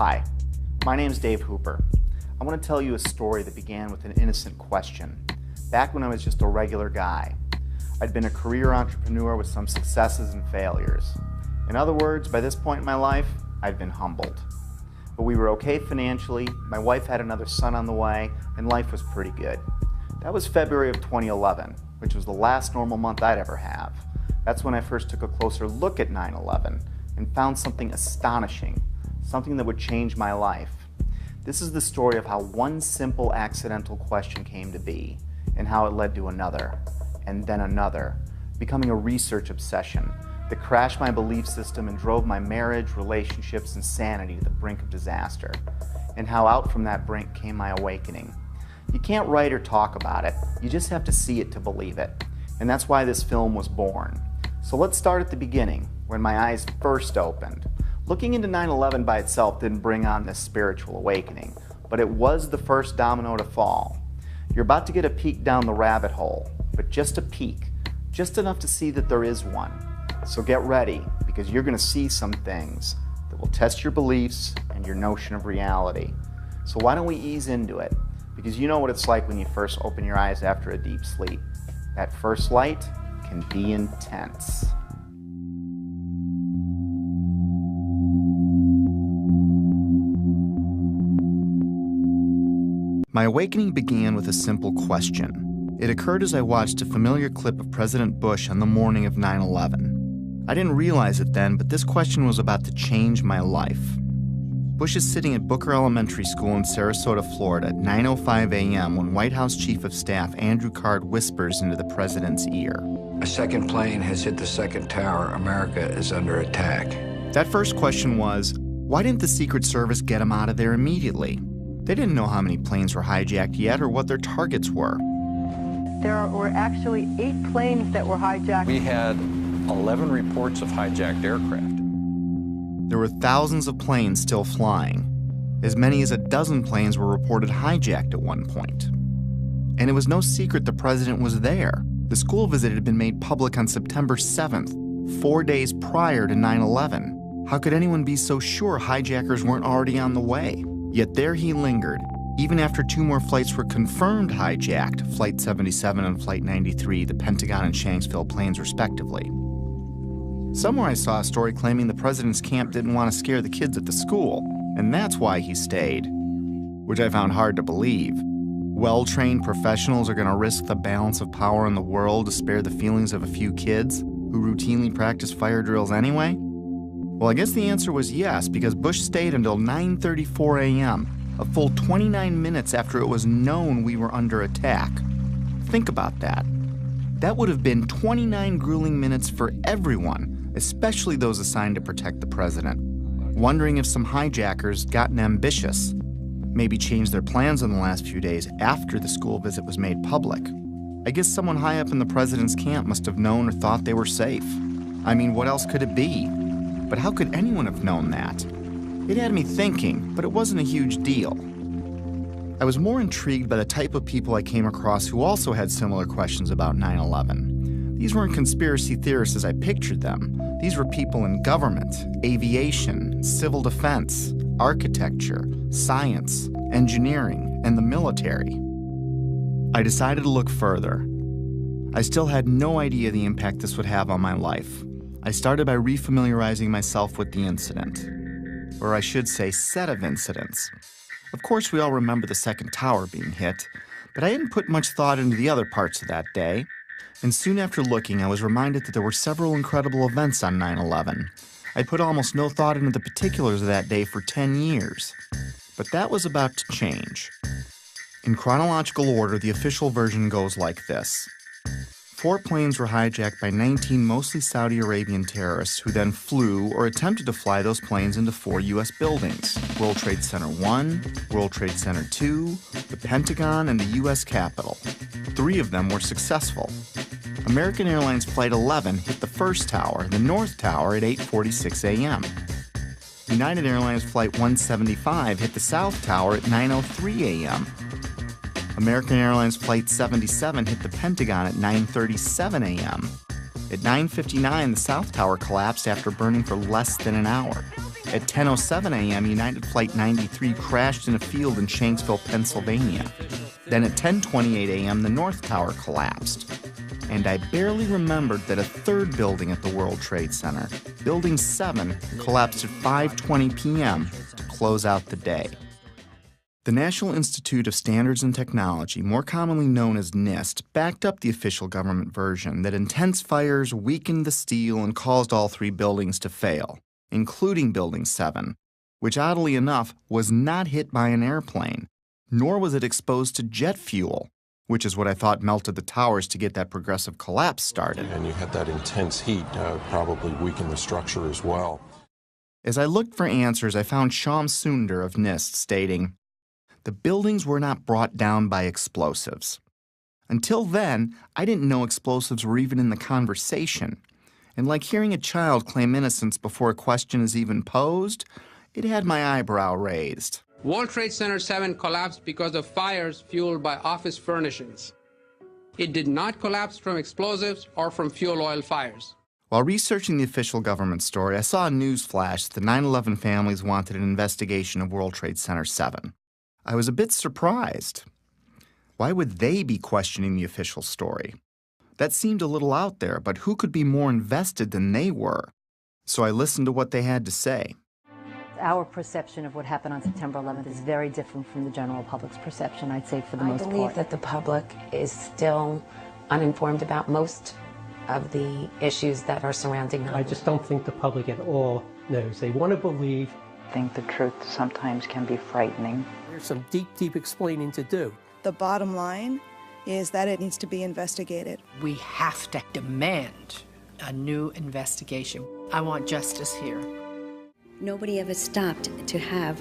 Hi, my name is Dave Hooper. I want to tell you a story that began with an innocent question. Back when I was just a regular guy, I'd been a career entrepreneur with some successes and failures. In other words, by this point in my life, I'd been humbled. But we were okay financially, my wife had another son on the way, and life was pretty good. That was February of 2011, which was the last normal month I'd ever have. That's when I first took a closer look at 9/11 and found something astonishing, something that would change my life. This is the story of how one simple accidental question came to be, and how it led to another, and then another, becoming a research obsession that crashed my belief system and drove my marriage, relationships, and sanity to the brink of disaster, and how out from that brink came my awakening. You can't write or talk about it, you just have to see it to believe it, and that's why this film was born. So let's start at the beginning, when my eyes first opened. Looking into 9/11 by itself didn't bring on this spiritual awakening, but it was the first domino to fall. You're about to get a peek down the rabbit hole, but just a peek, just enough to see that there is one. So get ready, because you're going to see some things that will test your beliefs and your notion of reality. So why don't we ease into it? Because you know what it's like when you first open your eyes after a deep sleep. That first light can be intense. My awakening began with a simple question. It occurred as I watched a familiar clip of President Bush on the morning of 9/11. I didn't realize it then, but this question was about to change my life. Bush is sitting at Booker Elementary School in Sarasota, Florida at 9:05 a.m. when White House Chief of Staff Andrew Card whispers into the president's ear. A second plane has hit the second tower. America is under attack. That first question was, why didn't the Secret Service get him out of there immediately? They didn't know how many planes were hijacked yet or what their targets were. There were actually 8 planes that were hijacked. We had 11 reports of hijacked aircraft. There were thousands of planes still flying. As many as a dozen planes were reported hijacked at one point. And it was no secret the president was there. The school visit had been made public on September 7th, 4 days prior to 9/11. How could anyone be so sure hijackers weren't already on the way? Yet there he lingered, even after 2 more flights were confirmed hijacked, Flight 77 and Flight 93, the Pentagon and Shanksville planes respectively. Somewhere I saw a story claiming the president's camp didn't want to scare the kids at the school, and that's why he stayed, which I found hard to believe. Well-trained professionals are going to risk the balance of power in the world to spare the feelings of a few kids who routinely practice fire drills anyway? Well, I guess the answer was yes, because Bush stayed until 9:34 a.m., a full 29 minutes after it was known we were under attack. Think about that. That would have been 29 grueling minutes for everyone, especially those assigned to protect the president, wondering if some hijackers gotten ambitious, maybe changed their plans in the last few days after the school visit was made public. I guess someone high up in the president's camp must have known or thought they were safe. I mean, what else could it be? But how could anyone have known that? It had me thinking, but it wasn't a huge deal. I was more intrigued by the type of people I came across who also had similar questions about 9/11. These weren't conspiracy theorists as I pictured them. These were people in government, aviation, civil defense, architecture, science, engineering, and the military. I decided to look further. I still had no idea the impact this would have on my life. I started by refamiliarizing myself with the incident, or I should say set of incidents. Of course, we all remember the second tower being hit, but I didn't put much thought into the other parts of that day. And soon after looking, I was reminded that there were several incredible events on 9/11. I put almost no thought into the particulars of that day for 10 years. But that was about to change. In chronological order, the official version goes like this. 4 planes were hijacked by 19 mostly Saudi Arabian terrorists who then flew or attempted to fly those planes into 4 U.S. buildings: World Trade Center 1, World Trade Center 2, the Pentagon, and the U.S. Capitol. 3 of them were successful. American Airlines Flight 11 hit the first tower, the North Tower, at 8:46 a.m. United Airlines Flight 175 hit the South Tower at 9:03 a.m. American Airlines Flight 77 hit the Pentagon at 9:37 a.m. At 9:59, the South Tower collapsed after burning for less than an hour. At 10:07 a.m., United Flight 93 crashed in a field in Shanksville, Pennsylvania. Then at 10:28 a.m., the North Tower collapsed. And I barely remembered that a third building at the World Trade Center, Building 7, collapsed at 5:20 p.m. to close out the day. The National Institute of Standards and Technology, more commonly known as NIST, backed up the official government version that intense fires weakened the steel and caused all three buildings to fail, including Building 7, which oddly enough was not hit by an airplane, nor was it exposed to jet fuel, which is what I thought melted the towers to get that progressive collapse started. And you had that intense heat probably weakened the structure as well. As I looked for answers, I found Shyam Sundar of NIST stating, "The buildings were not brought down by explosives. Until then, I didn't know explosives were even in the conversation. And like hearing a child claim innocence before a question is even posed, it had my eyebrow raised." World Trade Center 7 collapsed because of fires fueled by office furnishings. It did not collapse from explosives or from fuel oil fires. While researching the official government story, I saw a news flash that the 9/11 families wanted an investigation of World Trade Center 7. I was a bit surprised. Why would they be questioning the official story? That seemed a little out there, but who could be more invested than they were? So I listened to what they had to say. Our perception of what happened on September 11th is very different from the general public's perception, I'd say, for the most part. I believe that the public is still uninformed about most of the issues that are surrounding them. I just don't think the public at all knows. They want to believe. I think the truth sometimes can be frightening. There's some deep explaining to do. The bottom line is that it needs to be investigated. We have to demand a new investigation. I want justice here. Nobody ever stopped to have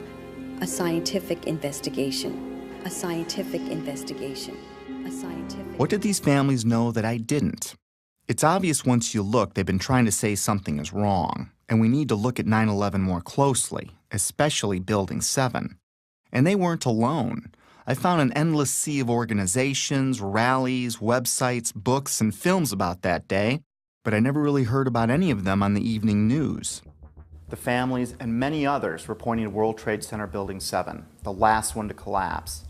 a scientific investigation. A scientific investigation. A scientific... What did these families know that I didn't? It's obvious once you look, they've been trying to say something is wrong, and we need to look at 9/11 more closely, especially Building 7. And they weren't alone. I found an endless sea of organizations, rallies, websites, books, and films about that day, but I never really heard about any of them on the evening news. The families and many others were pointing to World Trade Center Building 7, the last one to collapse.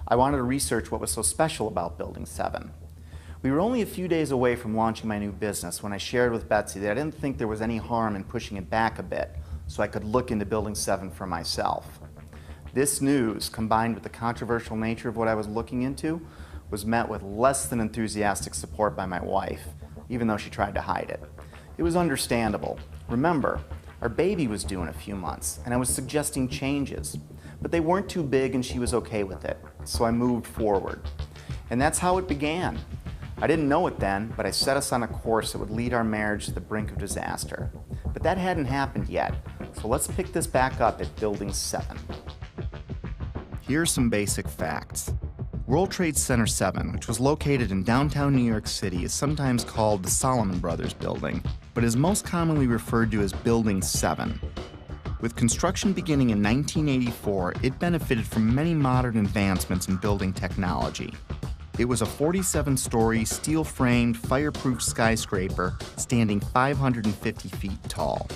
I wanted to research what was so special about Building 7. We were only a few days away from launching my new business when I shared with Betsy that I didn't think there was any harm in pushing it back a bit so I could look into Building 7 for myself. This news, combined with the controversial nature of what I was looking into, was met with less than enthusiastic support by my wife, even though she tried to hide it. It was understandable. Remember, our baby was due in a few months, and I was suggesting changes, but they weren't too big and she was okay with it, so I moved forward. And that's how it began. I didn't know it then, but I set us on a course that would lead our marriage to the brink of disaster. But that hadn't happened yet, so let's pick this back up at Building 7. Here are some basic facts. World Trade Center 7, which was located in downtown New York City, is sometimes called the Salomon Brothers Building, but is most commonly referred to as Building 7. With construction beginning in 1984, it benefited from many modern advancements in building technology. It was a 47-story, steel-framed, fireproof skyscraper standing 550 feet tall.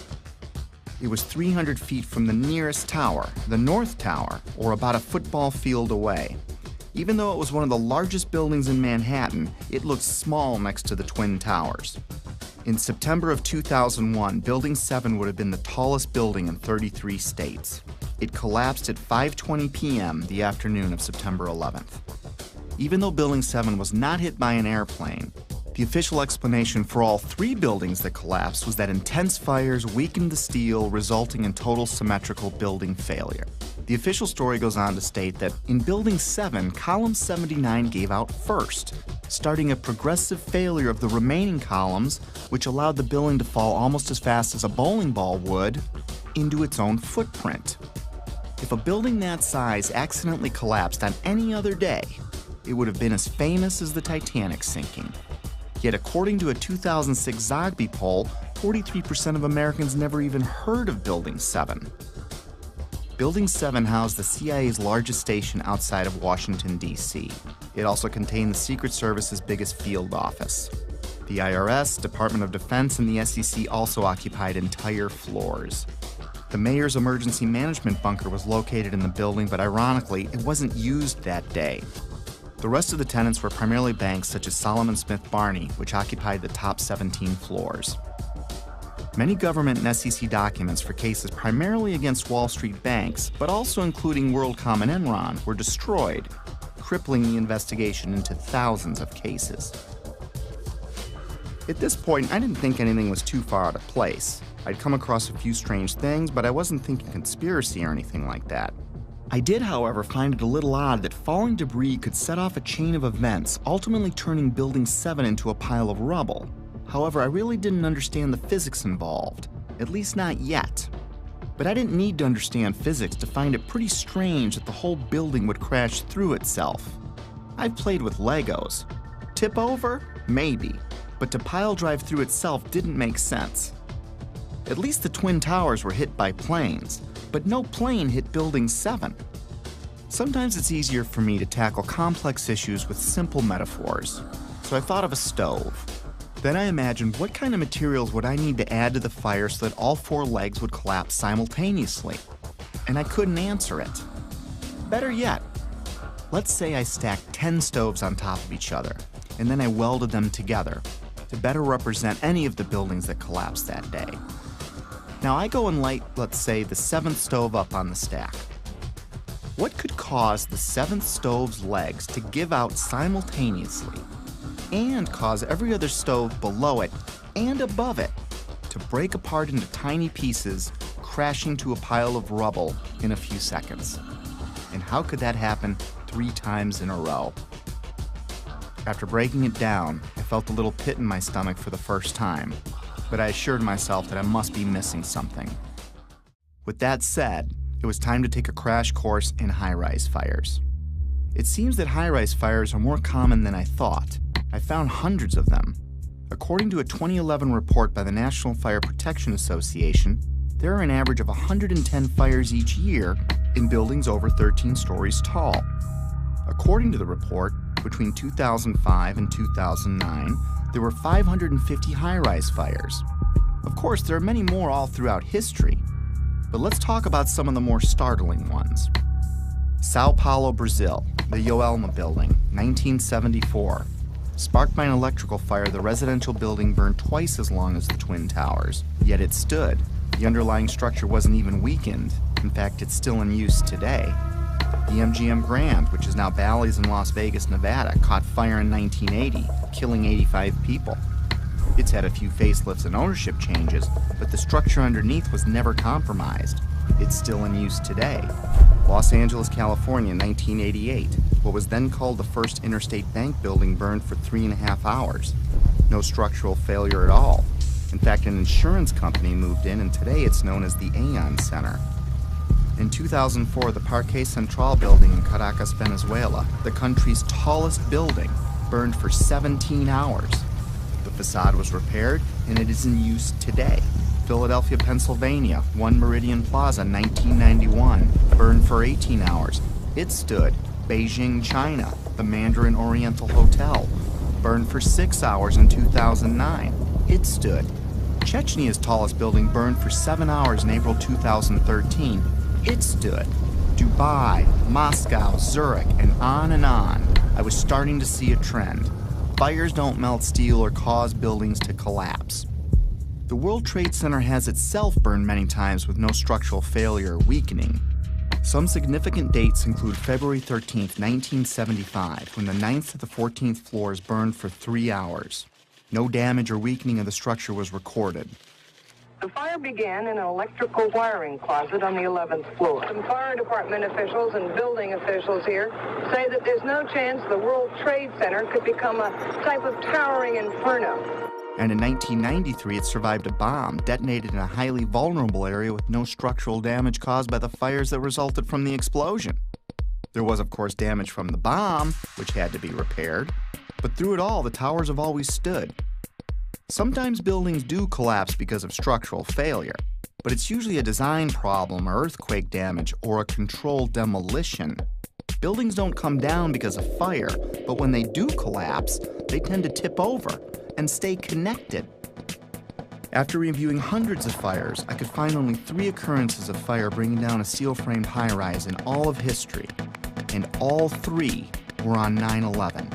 It was 300 feet from the nearest tower, the North Tower, or about a football field away. Even though it was one of the largest buildings in Manhattan, it looked small next to the Twin Towers. In September of 2001, Building 7 would have been the tallest building in 33 states. It collapsed at 5:20 p.m. the afternoon of September 11th. Even though Building 7 was not hit by an airplane, the official explanation for all three buildings that collapsed was that intense fires weakened the steel, resulting in total symmetrical building failure. The official story goes on to state that in Building 7, column 79 gave out first, starting a progressive failure of the remaining columns, which allowed the building to fall almost as fast as a bowling ball would into its own footprint. If a building that size accidentally collapsed on any other day, it would have been as famous as the Titanic sinking. Yet according to a 2006 Zogby poll, 43% of Americans never even heard of Building 7. Building 7 housed the CIA's largest station outside of Washington, D.C. It also contained the Secret Service's biggest field office. The IRS, Department of Defense, and the SEC also occupied entire floors. The mayor's emergency management bunker was located in the building, but ironically, it wasn't used that day. The rest of the tenants were primarily banks such as Solomon Smith Barney, which occupied the top 17 floors. Many government and SEC documents for cases primarily against Wall Street banks, but also including WorldCom and Enron, were destroyed, crippling the investigation into thousands of cases. At this point, I didn't think anything was too far out of place. I'd come across a few strange things, but I wasn't thinking conspiracy or anything like that. I did, however, find it a little odd that falling debris could set off a chain of events, ultimately turning Building 7 into a pile of rubble. However, I really didn't understand the physics involved, at least not yet. But I didn't need to understand physics to find it pretty strange that the whole building would crash through itself. I've played with Legos. Tip over? Maybe. But to pile drive through itself didn't make sense. At least the Twin Towers were hit by planes, but no plane hit Building 7. Sometimes it's easier for me to tackle complex issues with simple metaphors, so I thought of a stove. Then I imagined what kind of materials would I need to add to the fire so that all 4 legs would collapse simultaneously, and I couldn't answer it. Better yet, let's say I stacked 10 stoves on top of each other, and then I welded them together to better represent any of the buildings that collapsed that day. Now I go and light, let's say, the 7th stove up on the stack. What could cause the 7th stove's legs to give out simultaneously and cause every other stove below it and above it to break apart into tiny pieces, crashing to a pile of rubble in a few seconds? And how could that happen 3 times in a row? After breaking it down, I felt a little pit in my stomach for the first time, but I assured myself that I must be missing something. With that said, it was time to take a crash course in high-rise fires. It seems that high-rise fires are more common than I thought. I found hundreds of them. According to a 2011 report by the National Fire Protection Association, there are an average of 110 fires each year in buildings over 13 stories tall. According to the report, between 2005 and 2009, there were 550 high-rise fires. Of course, there are many more all throughout history, but let's talk about some of the more startling ones. Sao Paulo, Brazil, the Joelma building, 1974. Sparked by an electrical fire, the residential building burned twice as long as the Twin Towers, yet it stood. The underlying structure wasn't even weakened. In fact, it's still in use today. The MGM Grand, which is now Bally's in Las Vegas, Nevada, caught fire in 1980, killing 85 people. It's had a few facelifts and ownership changes, but the structure underneath was never compromised. It's still in use today. Los Angeles, California, 1988. What was then called the First Interstate Bank building burned for 3.5 hours. No structural failure at all. In fact, an insurance company moved in, and today it's known as the Aon Center. In 2004, the Parque Central building in Caracas, Venezuela, the country's tallest building, burned for 17 hours. The facade was repaired, and it is in use today. Philadelphia, Pennsylvania, One Meridian Plaza, 1991, burned for 18 hours. It stood. Beijing, China, the Mandarin Oriental Hotel, burned for 6 hours in 2009. It stood. Chechnya's tallest building burned for 7 hours in April 2013. It stood. Dubai, Moscow, Zurich, and on and on. I was starting to see a trend. Fires don't melt steel or cause buildings to collapse. The World Trade Center has itself burned many times with no structural failure or weakening. Some significant dates include February 13, 1975, when the 9th to the 14th floors burned for 3 hours. No damage or weakening of the structure was recorded. The fire began in an electrical wiring closet on the 11th floor. Some fire department officials and building officials here say that there's no chance the World Trade Center could become a type of towering inferno. And in 1993, it survived a bomb detonated in a highly vulnerable area with no structural damage caused by the fires that resulted from the explosion. There was, of course, damage from the bomb, which had to be repaired, but through it all, the towers have always stood. Sometimes buildings do collapse because of structural failure, but it's usually a design problem or earthquake damage or a controlled demolition. Buildings don't come down because of fire, but when they do collapse, they tend to tip over and stay connected. After reviewing hundreds of fires, I could find only 3 occurrences of fire bringing down a steel-framed high-rise in all of history, and all 3 were on 9/11.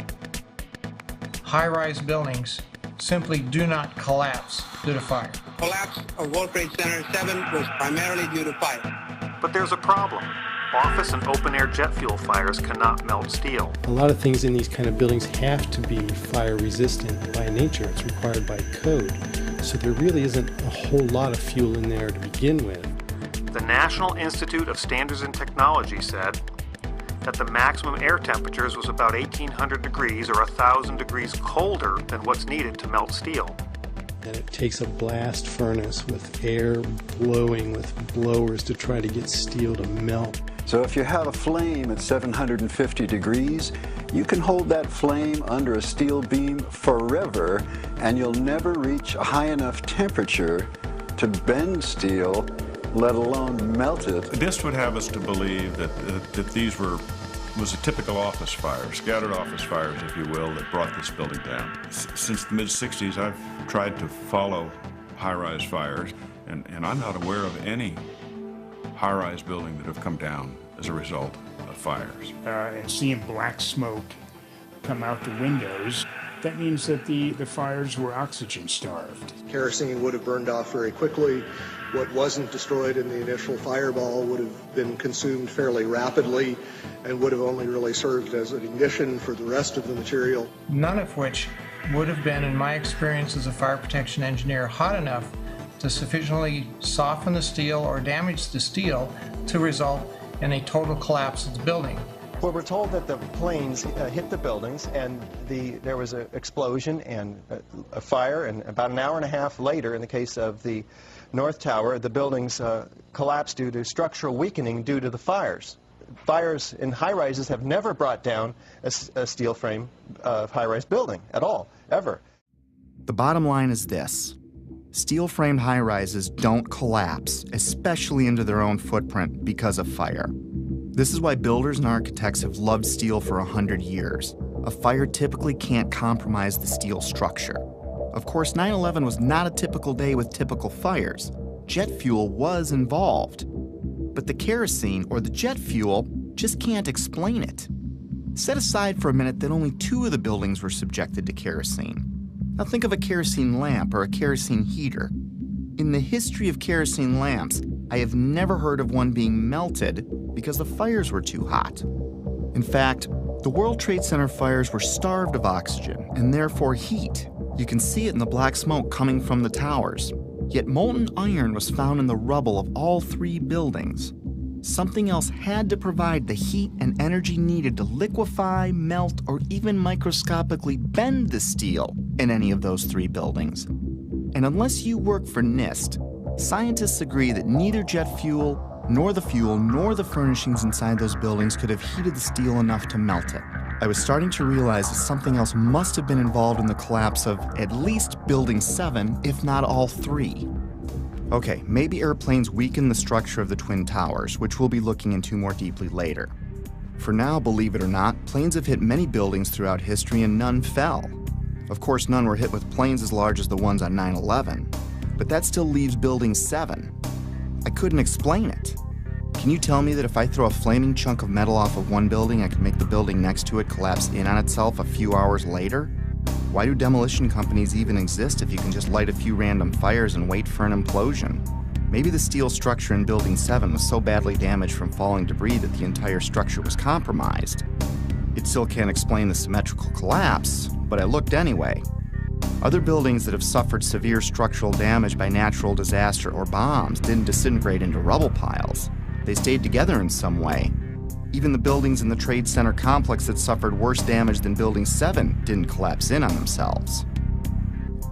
High-rise buildings simply do not collapse due to fire. Collapse of World Trade Center 7 was primarily due to fire. But there's a problem. Office and open-air jet fuel fires cannot melt steel. A lot of things in these kind of buildings have to be fire resistant by nature. It's required by code. So there really isn't a whole lot of fuel in there to begin with. The National Institute of Standards and Technology said that the maximum air temperatures was about 1,800 degrees or 1,000 degrees colder than what's needed to melt steel. And it takes a blast furnace with air blowing with blowers to try to get steel to melt. So if you have a flame at 750 degrees, you can hold that flame under a steel beam forever, and you'll never reach a high enough temperature to bend steel, let alone melt it. This would have us to believe that these was a typical office fire, scattered office fires, if you will, that brought this building down. Since the mid-60s, I've tried to follow high-rise fires, and I'm not aware of any high-rise building that have come down as a result of fires. And seeing black smoke come out the windows, that means that the fires were oxygen starved. Kerosene would have burned off very quickly. What wasn't destroyed in the initial fireball would have been consumed fairly rapidly and would have only really served as an ignition for the rest of the material. None of which would have been, in my experience as a fire protection engineer, hot enough to sufficiently soften the steel or damage the steel to result in a total collapse of the building. Well, we're told that the planes hit the buildings and there was an explosion and a fire, and about an hour and a half later, in the case of the North Tower, the buildings collapsed due to structural weakening due to the fires. Fires in high-rises have never brought down a steel frame high-rise building at all, ever. The bottom line is this. Steel-framed high-rises don't collapse, especially into their own footprint, because of fire. This is why builders and architects have loved steel for 100 years. A fire typically can't compromise the steel structure. Of course, 9/11 was not a typical day with typical fires. Jet fuel was involved. But the kerosene, or the jet fuel, just can't explain it. Set aside for a minute that only 2 of the buildings were subjected to kerosene. Now think of a kerosene lamp or a kerosene heater. In the history of kerosene lamps, I have never heard of one being melted because the fires were too hot. In fact, the World Trade Center fires were starved of oxygen and therefore heat. You can see it in the black smoke coming from the towers. Yet molten iron was found in the rubble of all 3 buildings. Something else had to provide the heat and energy needed to liquefy, melt, or even microscopically bend the steel in any of those 3 buildings. And unless you work for NIST, scientists agree that neither jet fuel, nor the furnishings inside those buildings could have heated the steel enough to melt it. I was starting to realize that something else must have been involved in the collapse of at least Building 7, if not all 3. Okay, maybe airplanes weakened the structure of the Twin Towers, which we'll be looking into more deeply later. For now, believe it or not, planes have hit many buildings throughout history and none fell. Of course, none were hit with planes as large as the ones on 9/11, but that still leaves Building 7. I couldn't explain it. Can you tell me that if I throw a flaming chunk of metal off of one building, I can make the building next to it collapse in on itself a few hours later? Why do demolition companies even exist if you can just light a few random fires and wait for an implosion? Maybe the steel structure in Building 7 was so badly damaged from falling debris that the entire structure was compromised. It still can't explain the symmetrical collapse, but I looked anyway. Other buildings that have suffered severe structural damage by natural disaster or bombs didn't disintegrate into rubble piles. They stayed together in some way. Even the buildings in the Trade Center complex that suffered worse damage than Building 7 didn't collapse in on themselves.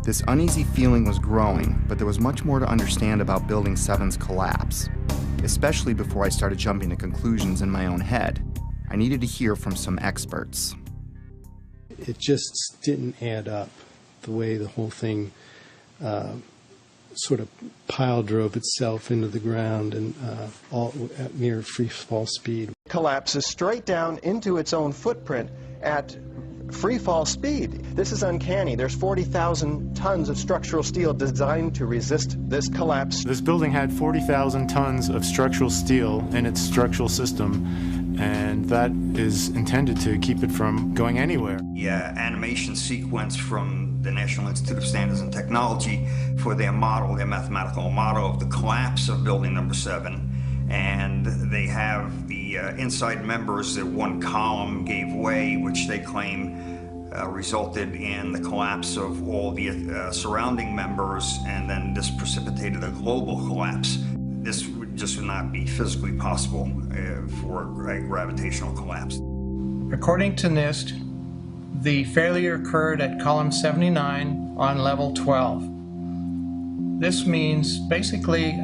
This uneasy feeling was growing, but there was much more to understand about Building 7's collapse, especially before I started jumping to conclusions in my own head. I needed to hear from some experts. It just didn't add up, the way the whole thing sort of pile drove itself into the ground and all at near free fall speed. Collapses straight down into its own footprint at free fall speed. This is uncanny. There's 40,000 tons of structural steel designed to resist this collapse. This building had 40,000 tons of structural steel in its structural system, and that is intended to keep it from going anywhere. The animation sequence from the National Institute of Standards and Technology for their model, their mathematical model of the collapse of building number 7. And they have the inside members, that one column gave way, which they claim resulted in the collapse of all the surrounding members, and then this precipitated a global collapse. This just would not be physically possible for a gravitational collapse. According to NIST, the failure occurred at column 79 on level 12. This means basically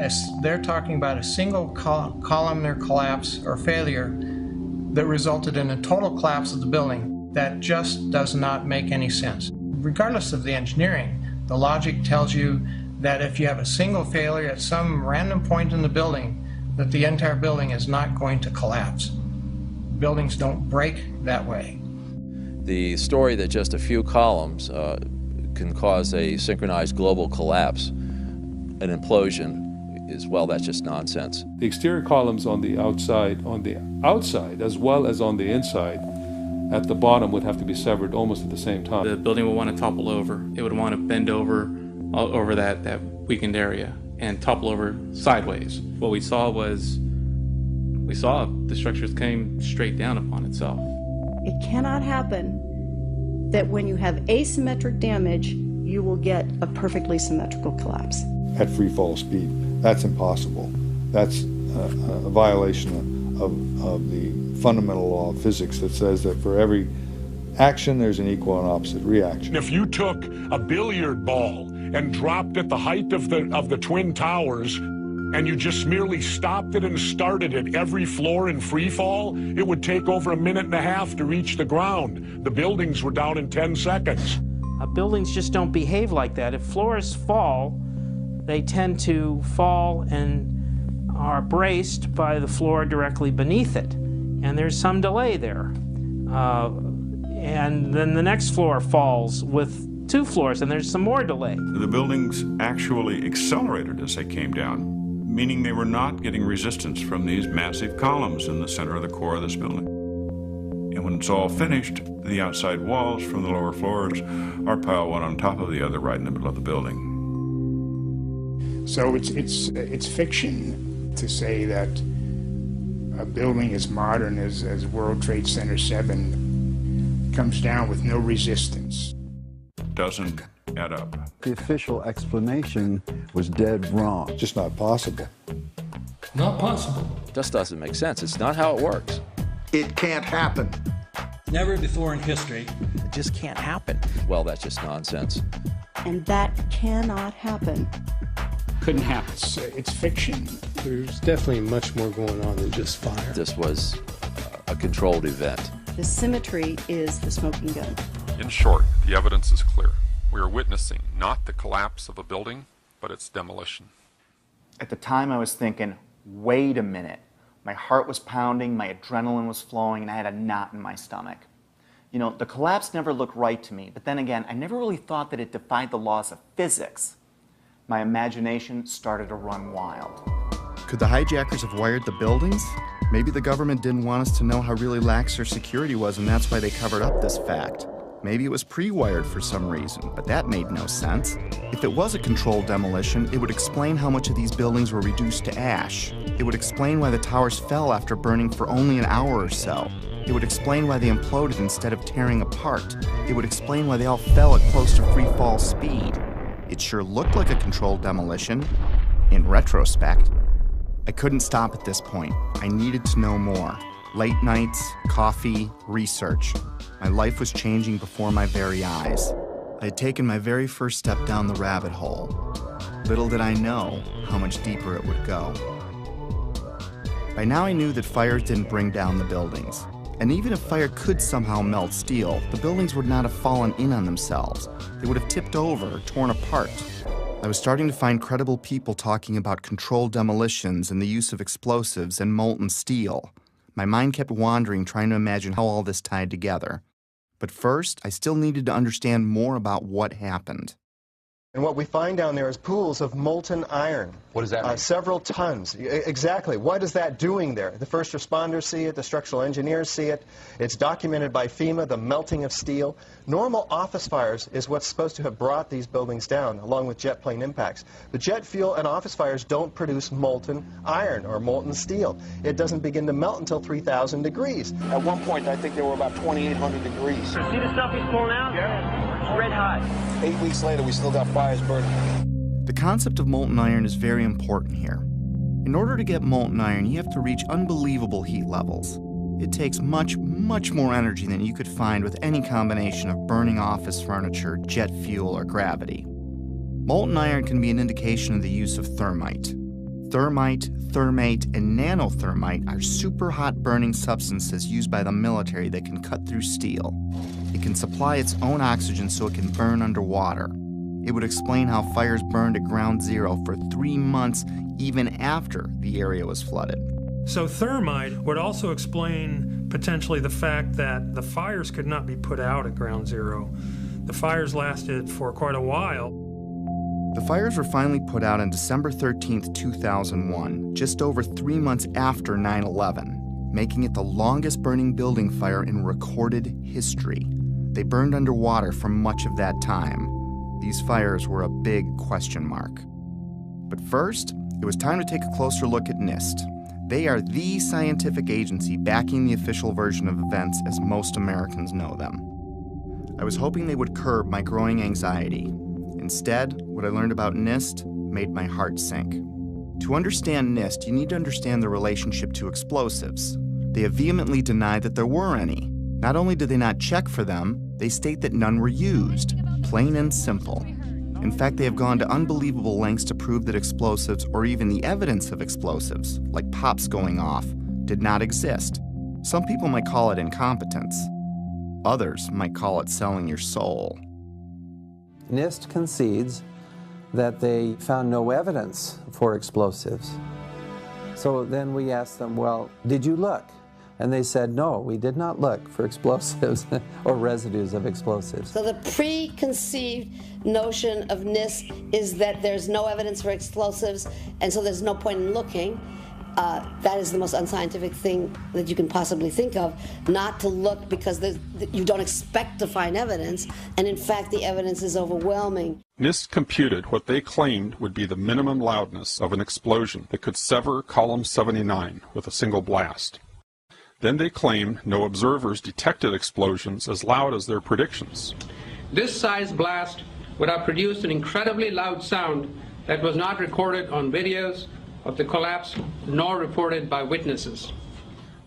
they're talking about a single columnar collapse or failure that resulted in a total collapse of the building. That just does not make any sense. Regardless of the engineering, the logic tells you that if you have a single failure at some random point in the building, that the entire building is not going to collapse. Buildings don't break that way. The story that just a few columns can cause a synchronized global collapse, an implosion, is, well, that's just nonsense. The exterior columns on the outside as well as on the inside at the bottom would have to be severed almost at the same time. The building would want to topple over. It would want to bend over that weakened area and topple over sideways. What we saw the structures came straight down upon itself. It cannot happen that when you have asymmetric damage, you will get a perfectly symmetrical collapse. At free fall speed, that's impossible. That's a violation of the fundamental law of physics that says that for every action, there's an equal and opposite reaction. If you took a billiard ball and dropped at the height of the Twin Towers, and you just merely stopped it and started at every floor in free fall, it would take over 1.5 minutes to reach the ground. The buildings were down in 10 seconds. Buildings just don't behave like that. If floors fall, they tend to fall and are braced by the floor directly beneath it. And there's some delay there. And then the next floor falls with 2 floors, and there's some more delay. The buildings actually accelerated as they came down, meaning they were not getting resistance from these massive columns in the center of the core of this building. And when it's all finished, the outside walls from the lower floors are piled one on top of the other right in the middle of the building. So it's fiction to say that a building as modern as World Trade Center 7 comes down with no resistance. Doesn't add up. The official explanation was dead wrong. Just not possible. Not possible. It just doesn't make sense. It's not how it works. It can't happen. Never before in history. It just can't happen. Well, that's just nonsense. And that cannot happen. Couldn't happen. It's fiction. There's definitely much more going on than just fire. This was a controlled event. The symmetry is the smoking gun. In short, the evidence is clear. We are witnessing not the collapse of a building, but its demolition. At the time, I was thinking, wait a minute. My heart was pounding, my adrenaline was flowing, and I had a knot in my stomach. You know, the collapse never looked right to me, but then again, I never really thought that it defied the laws of physics. My imagination started to run wild. Could the hijackers have wired the buildings? Maybe the government didn't want us to know how really lax their security was, and that's why they covered up this fact. Maybe it was pre-wired for some reason, but that made no sense. If it was a controlled demolition, it would explain how much of these buildings were reduced to ash. It would explain why the towers fell after burning for only an hour or so. It would explain why they imploded instead of tearing apart. It would explain why they all fell at close to free fall speed. It sure looked like a controlled demolition, in retrospect. I couldn't stop at this point. I needed to know more. Late nights, coffee, research. My life was changing before my very eyes. I had taken my very first step down the rabbit hole. Little did I know how much deeper it would go. By now I knew that fires didn't bring down the buildings. And even if fire could somehow melt steel, the buildings would not have fallen in on themselves. They would have tipped over or torn apart. I was starting to find credible people talking about controlled demolitions and the use of explosives and molten steel. My mind kept wandering, trying to imagine how all this tied together. But first, I still needed to understand more about what happened. And what we find down there is pools of molten iron. What does that mean? Several tons. Exactly. What is that doing there? The first responders see it. The structural engineers see it. It's documented by FEMA, the melting of steel. Normal office fires is what's supposed to have brought these buildings down, along with jet plane impacts. But jet fuel and office fires don't produce molten iron or molten steel. It doesn't begin to melt until 3,000 degrees. At one point, I think they were about 2,800 degrees. See the stuff he's pulling out? Yeah. It's red hot. 8 weeks later, we still got fires burning. The concept of molten iron is very important here. In order to get molten iron, you have to reach unbelievable heat levels. It takes much, much more energy than you could find with any combination of burning office furniture, jet fuel, or gravity. Molten iron can be an indication of the use of thermite. Thermite, thermate, and nanothermite are super hot burning substances used by the military that can cut through steel. It can supply its own oxygen so it can burn underwater. It would explain how fires burned at ground zero for 3 months even after the area was flooded. So thermite would also explain potentially the fact that the fires could not be put out at ground zero. The fires lasted for quite a while. The fires were finally put out on December 13, 2001, just over 3 months after 9/11, making it the longest burning building fire in recorded history. They burned underwater for much of that time. These fires were a big question mark. But first, it was time to take a closer look at NIST. They are the scientific agency backing the official version of events as most Americans know them. I was hoping they would curb my growing anxiety. Instead, what I learned about NIST made my heart sink. To understand NIST, you need to understand the relationship to explosives. They have vehemently denied that there were any. Not only did they not check for them, they state that none were used. Plain and simple. In fact, they have gone to unbelievable lengths to prove that explosives, or even the evidence of explosives, like pops going off, did not exist. Some people might call it incompetence. Others might call it selling your soul. NIST concedes that they found no evidence for explosives. So then we asked them, well, did you look? And they said, no, we did not look for explosives or residues of explosives. So the preconceived notion of NIST is that there's no evidence for explosives, and so there's no point in looking. That is the most unscientific thing that you can possibly think of, not to look because you don't expect to find evidence, and in fact the evidence is overwhelming. NIST computed what they claimed would be the minimum loudness of an explosion that could sever column 79 with a single blast. Then they claimed no observers detected explosions as loud as their predictions. This size blast would have produced an incredibly loud sound that was not recorded on videos of the collapse nor reported by witnesses.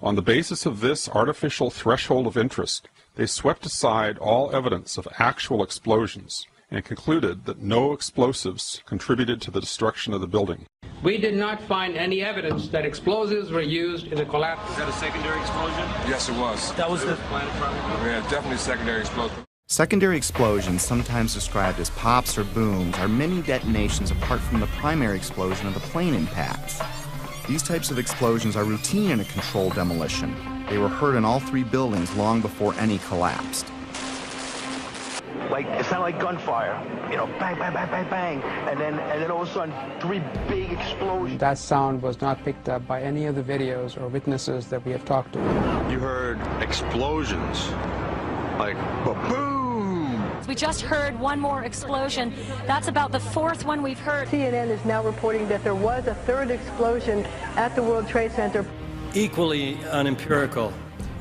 On the basis of this artificial threshold of interest, they swept aside all evidence of actual explosions and concluded that no explosives contributed to the destruction of the building. We did not find any evidence that explosives were used in the collapse. Is that a secondary explosion? Yes, it was. That was the Yeah, definitely secondary explosion. Secondary explosions, sometimes described as pops or booms, are mini detonations apart from the primary explosion of the plane impacts. These types of explosions are routine in a controlled demolition. They were heard in all 3 buildings long before any collapsed. Like, it sounded like gunfire, you know, bang, bang, bang, bang, bang, and then all of a sudden, 3 big explosions. That sound was not picked up by any of the videos or witnesses that we have talked to. You heard explosions, like boom. We just heard one more explosion. That's about the 4th one we've heard. CNN is now reporting that there was a 3rd explosion at the World Trade Center. Equally unempirical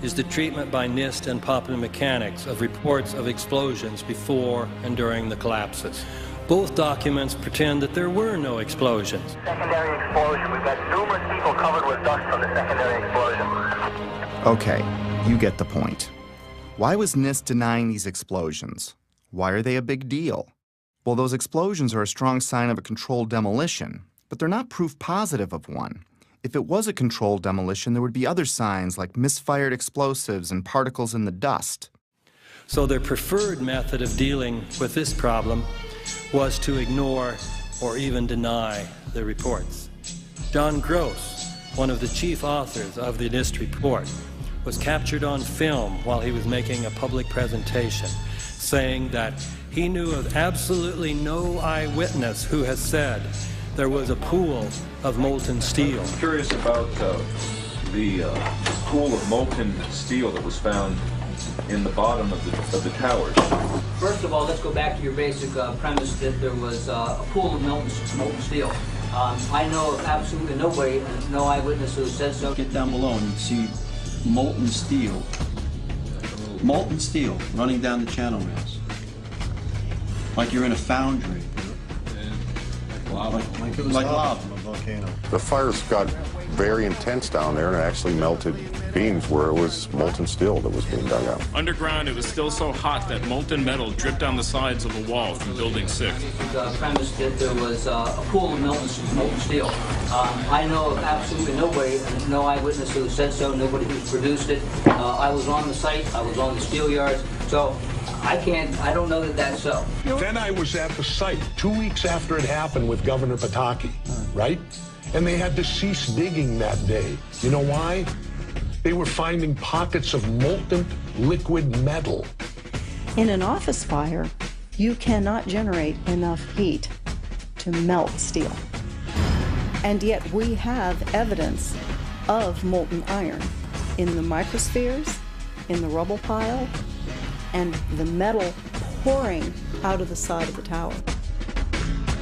is the treatment by NIST and Popular Mechanics of reports of explosions before and during the collapses. Both documents pretend that there were no explosions. Secondary explosion. We've got numerous people covered with dust from the secondary explosion. Okay, you get the point. Why was NIST denying these explosions? Why are they a big deal? Well, those explosions are a strong sign of a controlled demolition, but they're not proof positive of one. If it was a controlled demolition, there would be other signs like misfired explosives and particles in the dust. So their preferred method of dealing with this problem was to ignore or even deny the reports. John Gross, one of the chief authors of the NIST report, was captured on film while he was making a public presentation, saying that he knew of absolutely no eyewitness who has said there was a pool of molten steel. I'm curious about the pool of molten steel that was found in the bottom of the towers. First of all, let's go back to your basic premise that there was a pool of molten steel. I know of absolutely nobody, no eyewitness who said so. Get down below and see molten steel running down the channel rails. Like you're in a foundry. Like lava. The fires got very intense down there and it actually melted beams where it was molten steel that was being dug out. Underground, it was still so hot that molten metal dripped down the sides of the wall from Building 6. The premise that there was a pool of molten steel. I know of absolutely nobody, no eyewitness who said so, nobody who produced it. I was on the site, I was on the steel yards, so I don't know that that's so. Then I was at the site 2 weeks after it happened with Governor Pataki, right? And they had to cease digging that day. You know why? They were finding pockets of molten liquid metal. In an office fire, you cannot generate enough heat to melt steel. And yet we have evidence of molten iron in the microspheres, in the rubble pile, and the metal pouring out of the side of the tower.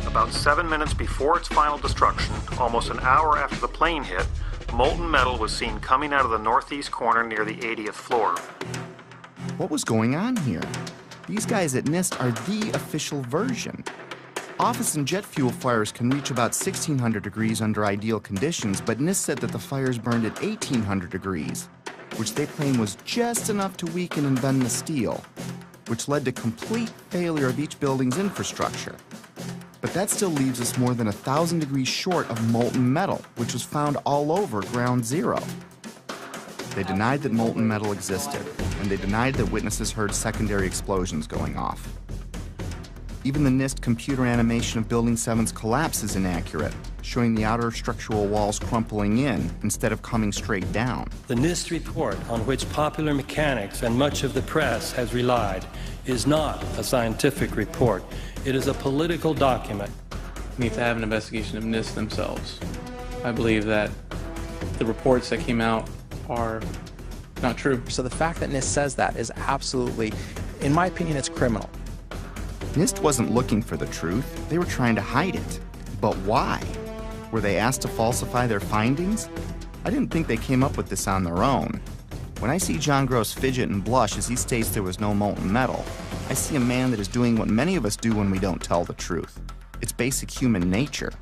About 7 minutes before its final destruction, almost an hour after the plane hit, molten metal was seen coming out of the northeast corner near the 80th floor. What was going on here? These guys at NIST are the official version. Office and jet fuel fires can reach about 1,600 degrees under ideal conditions, but NIST said that the fires burned at 1,800 degrees, which they claim was just enough to weaken and bend the steel, which led to complete failure of each building's infrastructure. But that still leaves us more than 1,000 degrees short of molten metal, which was found all over Ground Zero. They denied that molten metal existed, and they denied that witnesses heard secondary explosions going off. Even the NIST computer animation of Building 7's collapse is inaccurate, showing the outer structural walls crumpling in instead of coming straight down. The NIST report, on which popular mechanics and much of the press has relied, is not a scientific report. It is a political document. We need to have an investigation of NIST themselves. I believe that the reports that came out are not true. So the fact that NIST says that is absolutely, in my opinion, it's criminal. NIST wasn't looking for the truth. They were trying to hide it. But why? Were they asked to falsify their findings? I didn't think they came up with this on their own. When I see John Gross fidget and blush as he states there was no molten metal, I see a man that is doing what many of us do when we don't tell the truth. It's basic human nature.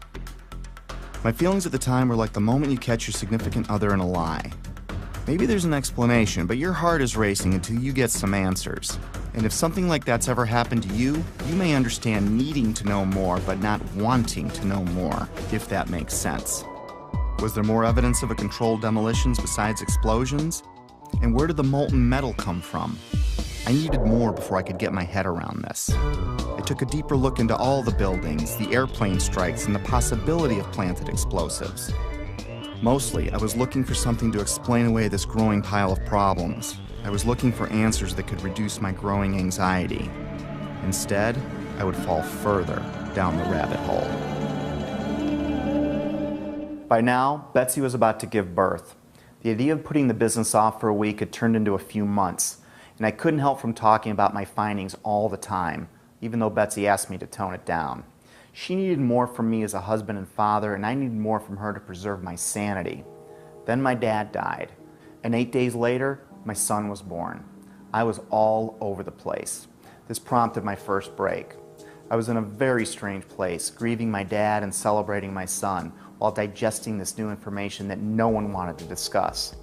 My feelings at the time were like the moment you catch your significant other in a lie. Maybe there's an explanation, but your heart is racing until you get some answers. And if something like that's ever happened to you, you may understand needing to know more, but not wanting to know more, if that makes sense. Was there more evidence of a controlled demolitions besides explosions? And where did the molten metal come from? I needed more before I could get my head around this. I took a deeper look into all the buildings, the airplane strikes, and the possibility of planted explosives. Mostly, I was looking for something to explain away this growing pile of problems. I was looking for answers that could reduce my growing anxiety. Instead, I would fall further down the rabbit hole. By now, Betsy was about to give birth. The idea of putting the business off for a week had turned into a few months, and I couldn't help from talking about my findings all the time, even though Betsy asked me to tone it down. She needed more from me as a husband and father, and I needed more from her to preserve my sanity. Then my dad died, and 8 days later, my son was born. I was all over the place. This prompted my first break. I was in a very strange place, grieving my dad and celebrating my son, while digesting this new information that no one wanted to discuss.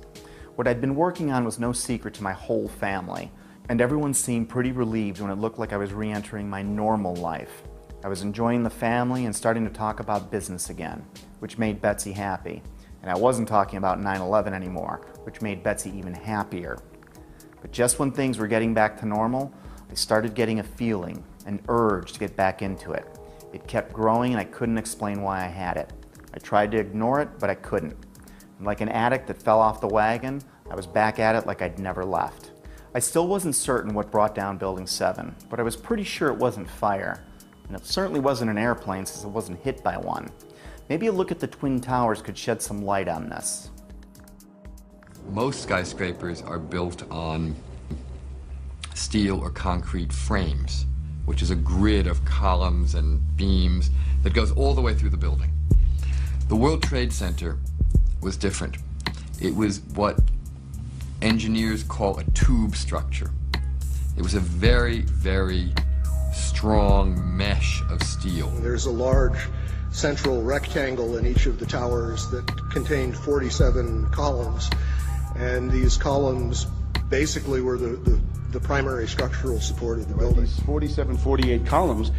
What I'd been working on was no secret to my whole family, and everyone seemed pretty relieved when it looked like I was re-entering my normal life. I was enjoying the family and starting to talk about business again, which made Betsy happy. And I wasn't talking about 9/11 anymore, which made Betsy even happier. But just when things were getting back to normal, I started getting a feeling, an urge to get back into it. It kept growing and I couldn't explain why I had it. I tried to ignore it, but I couldn't. And like an addict that fell off the wagon, I was back at it like I'd never left. I still wasn't certain what brought down Building 7, but I was pretty sure it wasn't fire. And it certainly wasn't an airplane since it wasn't hit by one. Maybe a look at the Twin Towers could shed some light on this. Most skyscrapers are built on steel or concrete frames, which is a grid of columns and beams that goes all the way through the building. The World Trade Center was different. It was what engineers call a tube structure. It was a very, very strong mesh of steel. There's a large central rectangle in each of the towers that contained 47 columns, and these columns basically were the primary structural support of the building. These 47, 48 columns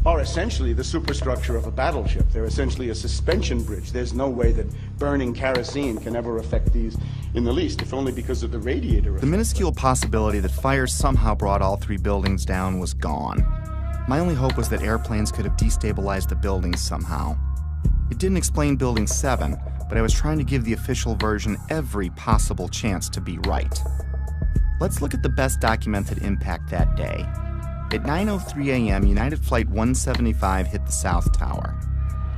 are essentially the superstructure of a battleship. They're essentially a suspension bridge. There's no way that burning kerosene can ever affect these in the least, if only because of the radiator effect. The minuscule possibility that fire somehow brought all three buildings down was gone. My only hope was that airplanes could have destabilized the buildings somehow. It didn't explain Building 7, but I was trying to give the official version every possible chance to be right. Let's look at the best documented impact that day. At 9:03 a.m., United Flight 175 hit the South Tower.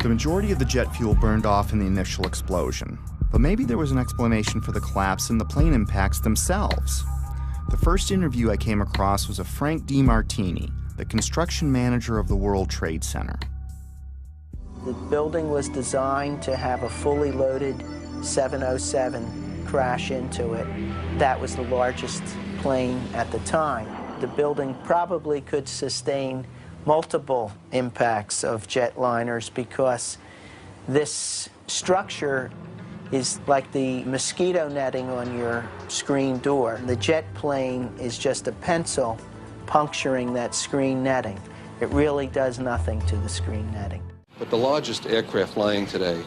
The majority of the jet fuel burned off in the initial explosion, but maybe there was an explanation for the collapse in the plane impacts themselves. The first interview I came across was of Frank DiMartini, the construction manager of the World Trade Center. The building was designed to have a fully loaded 707 crash into it. That was the largest plane at the time. The building probably could sustain multiple impacts of jetliners because this structure is like the mosquito netting on your screen door. The jet plane is just a pencil puncturing that screen netting. It really does nothing to the screen netting. But the largest aircraft flying today,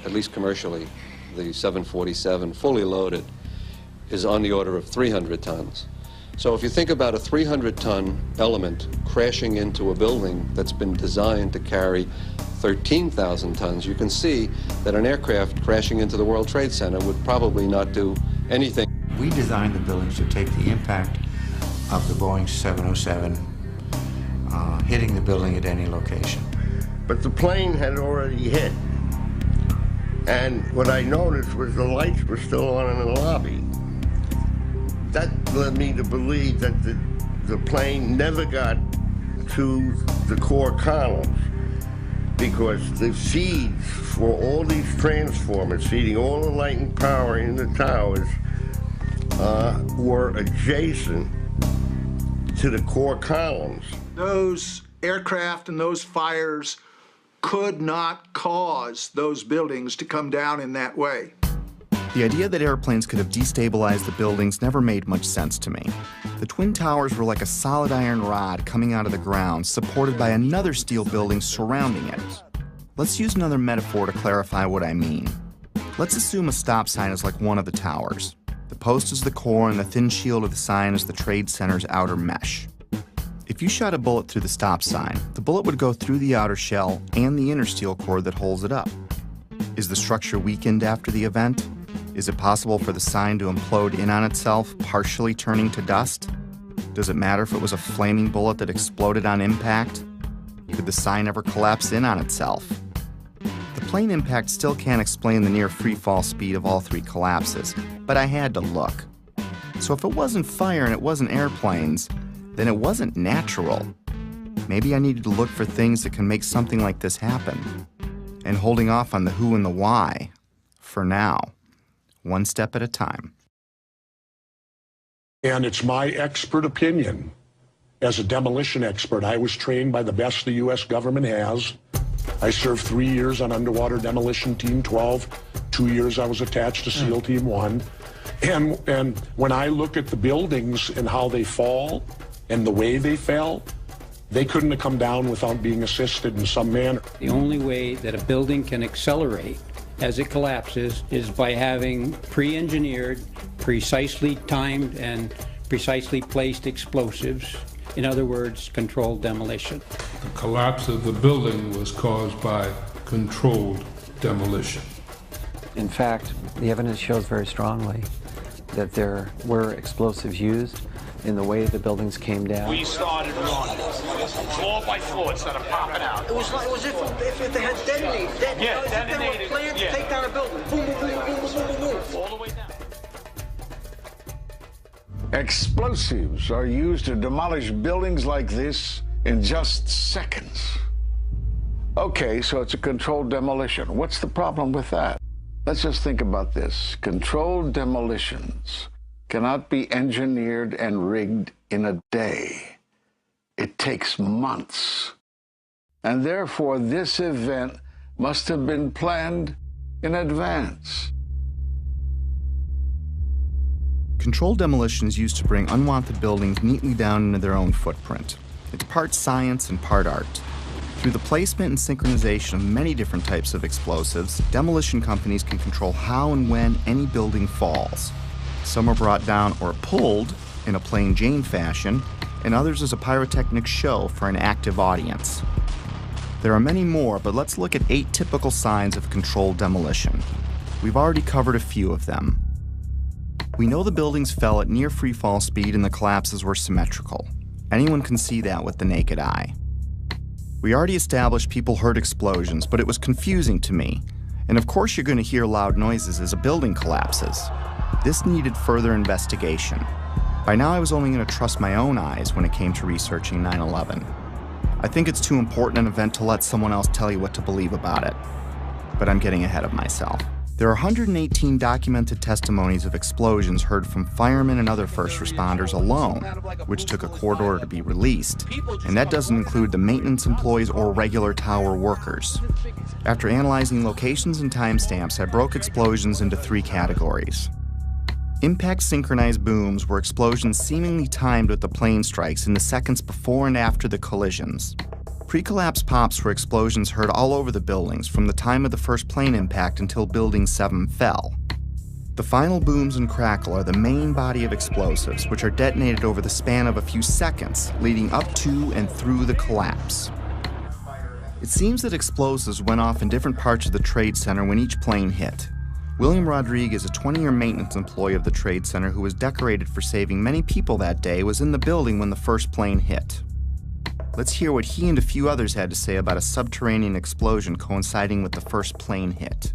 at least commercially, the 747, fully loaded, is on the order of 300 tons. So if you think about a 300-ton element crashing into a building that's been designed to carry 13,000 tons, you can see that an aircraft crashing into the World Trade Center would probably not do anything. We designed the buildings to take the impact of the Boeing 707 hitting the building at any location. But the plane had already hit. And what I noticed was the lights were still on in the lobby. That led me to believe that the plane never got to the core columns because the feeds for all these transformers feeding all the light and power in the towers were adjacent to the core columns. Those aircraft and those fires could not cause those buildings to come down in that way. The idea that airplanes could have destabilized the buildings never made much sense to me. The Twin Towers were like a solid iron rod coming out of the ground, supported by another steel building surrounding it. Let's use another metaphor to clarify what I mean. Let's assume a stop sign is like one of the towers. The post is the core and the thin shield of the sign is the Trade Center's outer mesh. If you shot a bullet through the stop sign, the bullet would go through the outer shell and the inner steel core that holds it up. Is the structure weakened after the event? Is it possible for the sign to implode in on itself, partially turning to dust? Does it matter if it was a flaming bullet that exploded on impact? Could the sign ever collapse in on itself? The plane impact still can't explain the near free-fall speed of all three collapses, but I had to look. So if it wasn't fire and it wasn't airplanes, then it wasn't natural. Maybe I needed to look for things that can make something like this happen. And holding off on the who and the why, for now. One step at a time. And it's my expert opinion. As a demolition expert, I was trained by the best the U.S. government has. I served 3 years on Underwater Demolition Team 12. 2 years I was attached to SEAL Team 1. And when I look at the buildings and how they fall and the way they fell, they couldn't have come down without being assisted in some manner. The only way that a building can accelerate as it collapses is by having pre-engineered, precisely timed, and precisely placed explosives. In other words, controlled demolition. The collapse of the building was caused by controlled demolition. In fact, the evidence shows very strongly that there were explosives used in the way the buildings came down? We started running floor by floor. It started popping out. It was like if they had detonated. Yeah, detonated. They were planned to take down a building. Boom, boom, boom, boom, boom, boom, boom. All the way down. Explosives are used to demolish buildings like this in just seconds. Okay, so it's a controlled demolition. What's the problem with that? Let's just think about this. Controlled demolitions cannot be engineered and rigged in a day. It takes months. And therefore, this event must have been planned in advance. Controlled demolition is used to bring unwanted buildings neatly down into their own footprint. It's part science and part art. Through the placement and synchronization of many different types of explosives, demolition companies can control how and when any building falls. Some are brought down or pulled in a plain Jane fashion, and others as a pyrotechnic show for an active audience. There are many more, but let's look at 8 typical signs of controlled demolition. We've already covered a few of them. We know the buildings fell at near free-fall speed and the collapses were symmetrical. Anyone can see that with the naked eye. We already established people heard explosions, but it was confusing to me. And of course you're going to hear loud noises as a building collapses. This needed further investigation. By now I was only going to trust my own eyes when it came to researching 9/11. I think it's too important an event to let someone else tell you what to believe about it. But I'm getting ahead of myself. There are 118 documented testimonies of explosions heard from firemen and other first responders alone, which took a court order to be released, and that doesn't include the maintenance employees or regular tower workers. After analyzing locations and timestamps, I broke explosions into 3 categories. Impact synchronized booms were explosions seemingly timed with the plane strikes in the seconds before and after the collisions. Pre-collapse pops were explosions heard all over the buildings from the time of the first plane impact until Building 7 fell. The final booms and crackle are the main body of explosives, which are detonated over the span of a few seconds, leading up to and through the collapse. It seems that explosives went off in different parts of the Trade Center when each plane hit. William Rodriguez, a 20-year maintenance employee of the Trade Center who was decorated for saving many people that day, was in the building when the first plane hit. Let's hear what he and a few others had to say about a subterranean explosion coinciding with the first plane hit.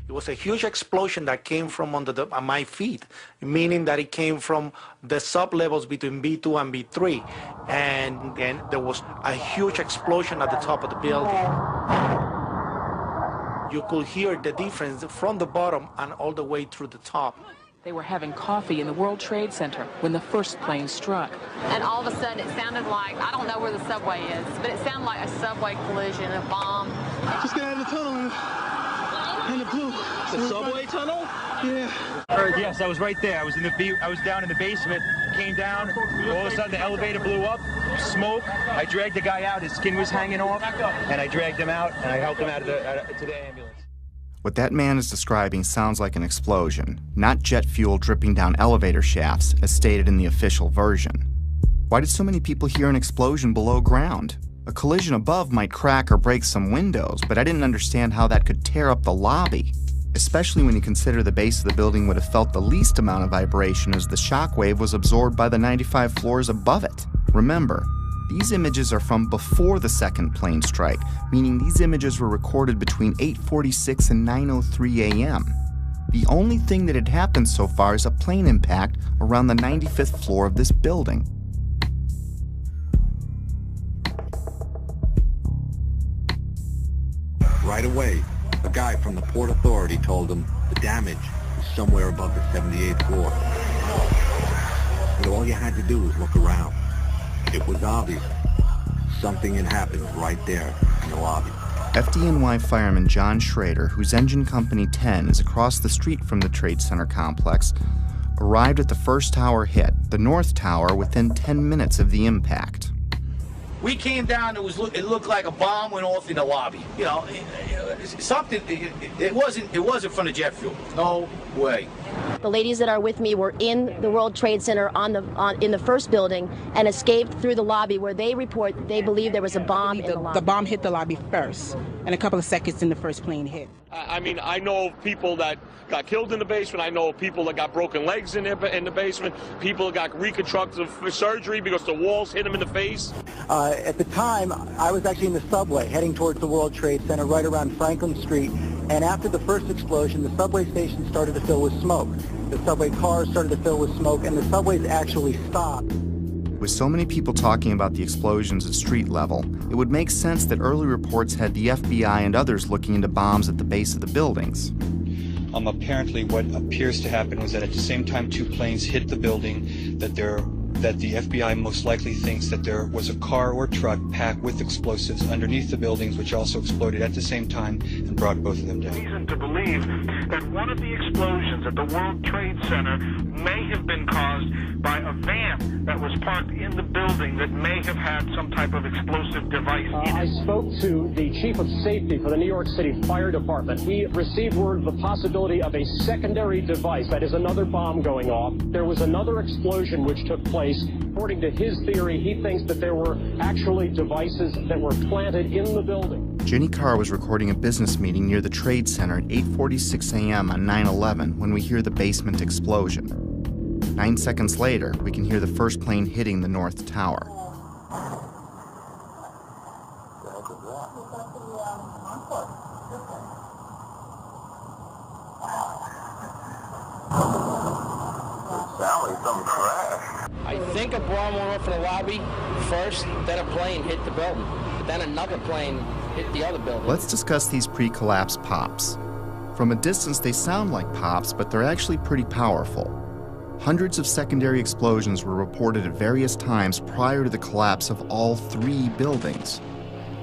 It was a huge explosion that came from under my feet, meaning that it came from the sublevels between B2 and B3. And then there was a huge explosion at the top of the building. You could hear the difference from the bottom and all the way through the top. They were having coffee in the World Trade Center when the first plane struck. And all of a sudden it sounded like, I don't know where the subway is, but it sounded like a subway collision, a bomb. Just got out of the tunnel and it blew. The subway tunnel? Yeah. Yes, I was right there. I was down in the basement, came down, all of a sudden the elevator blew up, smoke. I dragged the guy out, his skin was hanging off, and I dragged him out, and I helped him out to the ambulance. What that man is describing sounds like an explosion, not jet fuel dripping down elevator shafts, as stated in the official version. Why did so many people hear an explosion below ground? A collision above might crack or break some windows, but I didn't understand how that could tear up the lobby, especially when you consider the base of the building would have felt the least amount of vibration as the shockwave was absorbed by the 95 floors above it. Remember, these images are from before the second plane strike, meaning these images were recorded between 8:46 and 9:03 a.m. The only thing that had happened so far is a plane impact around the 95th floor of this building. Right away, a guy from the Port Authority told him the damage was somewhere above the 78th floor. But all you had to do was look around. It was obvious. Something had happened right there in the lobby. FDNY fireman John Schrader, whose engine company 10 is across the street from the Trade Center complex, arrived at the first tower hit, the North Tower, within 10 minutes of the impact. We came down, it looked like a bomb went off in the lobby. It wasn't from the jet fuel. No way. The ladies that are with me were in the World Trade Center in the first building and escaped through the lobby, where they report they believe there was a bomb in the lobby. The bomb hit the lobby first, and a couple of seconds in the first plane hit. I mean, I know of people that got killed in the basement. I know of people that got broken legs in the basement. People that got reconstructive surgery because the walls hit them in the face. At the time, I was actually in the subway heading towards the World Trade Center right around Franklin Street. And after the first explosion, the subway station started to fill with smoke. The subway cars started to fill with smoke, and the subways actually stopped. With so many people talking about the explosions at street level, it would make sense that early reports had the FBI and others looking into bombs at the base of the buildings. Apparently what appears to happen was that at the same time two planes hit the building, that the FBI most likely thinks that there was a car or truck packed with explosives underneath the buildings, which also exploded at the same time and brought both of them down. Reason to believe that one of the explosions at the World Trade Center may have been caused by a van that was parked in the building that may have had some type of explosive device in it. I spoke to the chief of safety for the New York City Fire Department. We received word of the possibility of a secondary device, that is another bomb going off. There was another explosion which took place. According to his theory, he thinks that there were actually devices that were planted in the building. Jenny Carr was recording a business meeting near the Trade Center at 8:46 a.m. on 9/11 when we hear the basement explosion. 9 seconds later, we can hear the first plane hitting the North Tower. Sally, some crash. I think a bomb went off in the lobby first, then a plane hit the building, but then another plane hit the other building. Let's discuss these pre-collapse pops. From a distance, they sound like pops, but they're actually pretty powerful. Hundreds of secondary explosions were reported at various times prior to the collapse of all three buildings.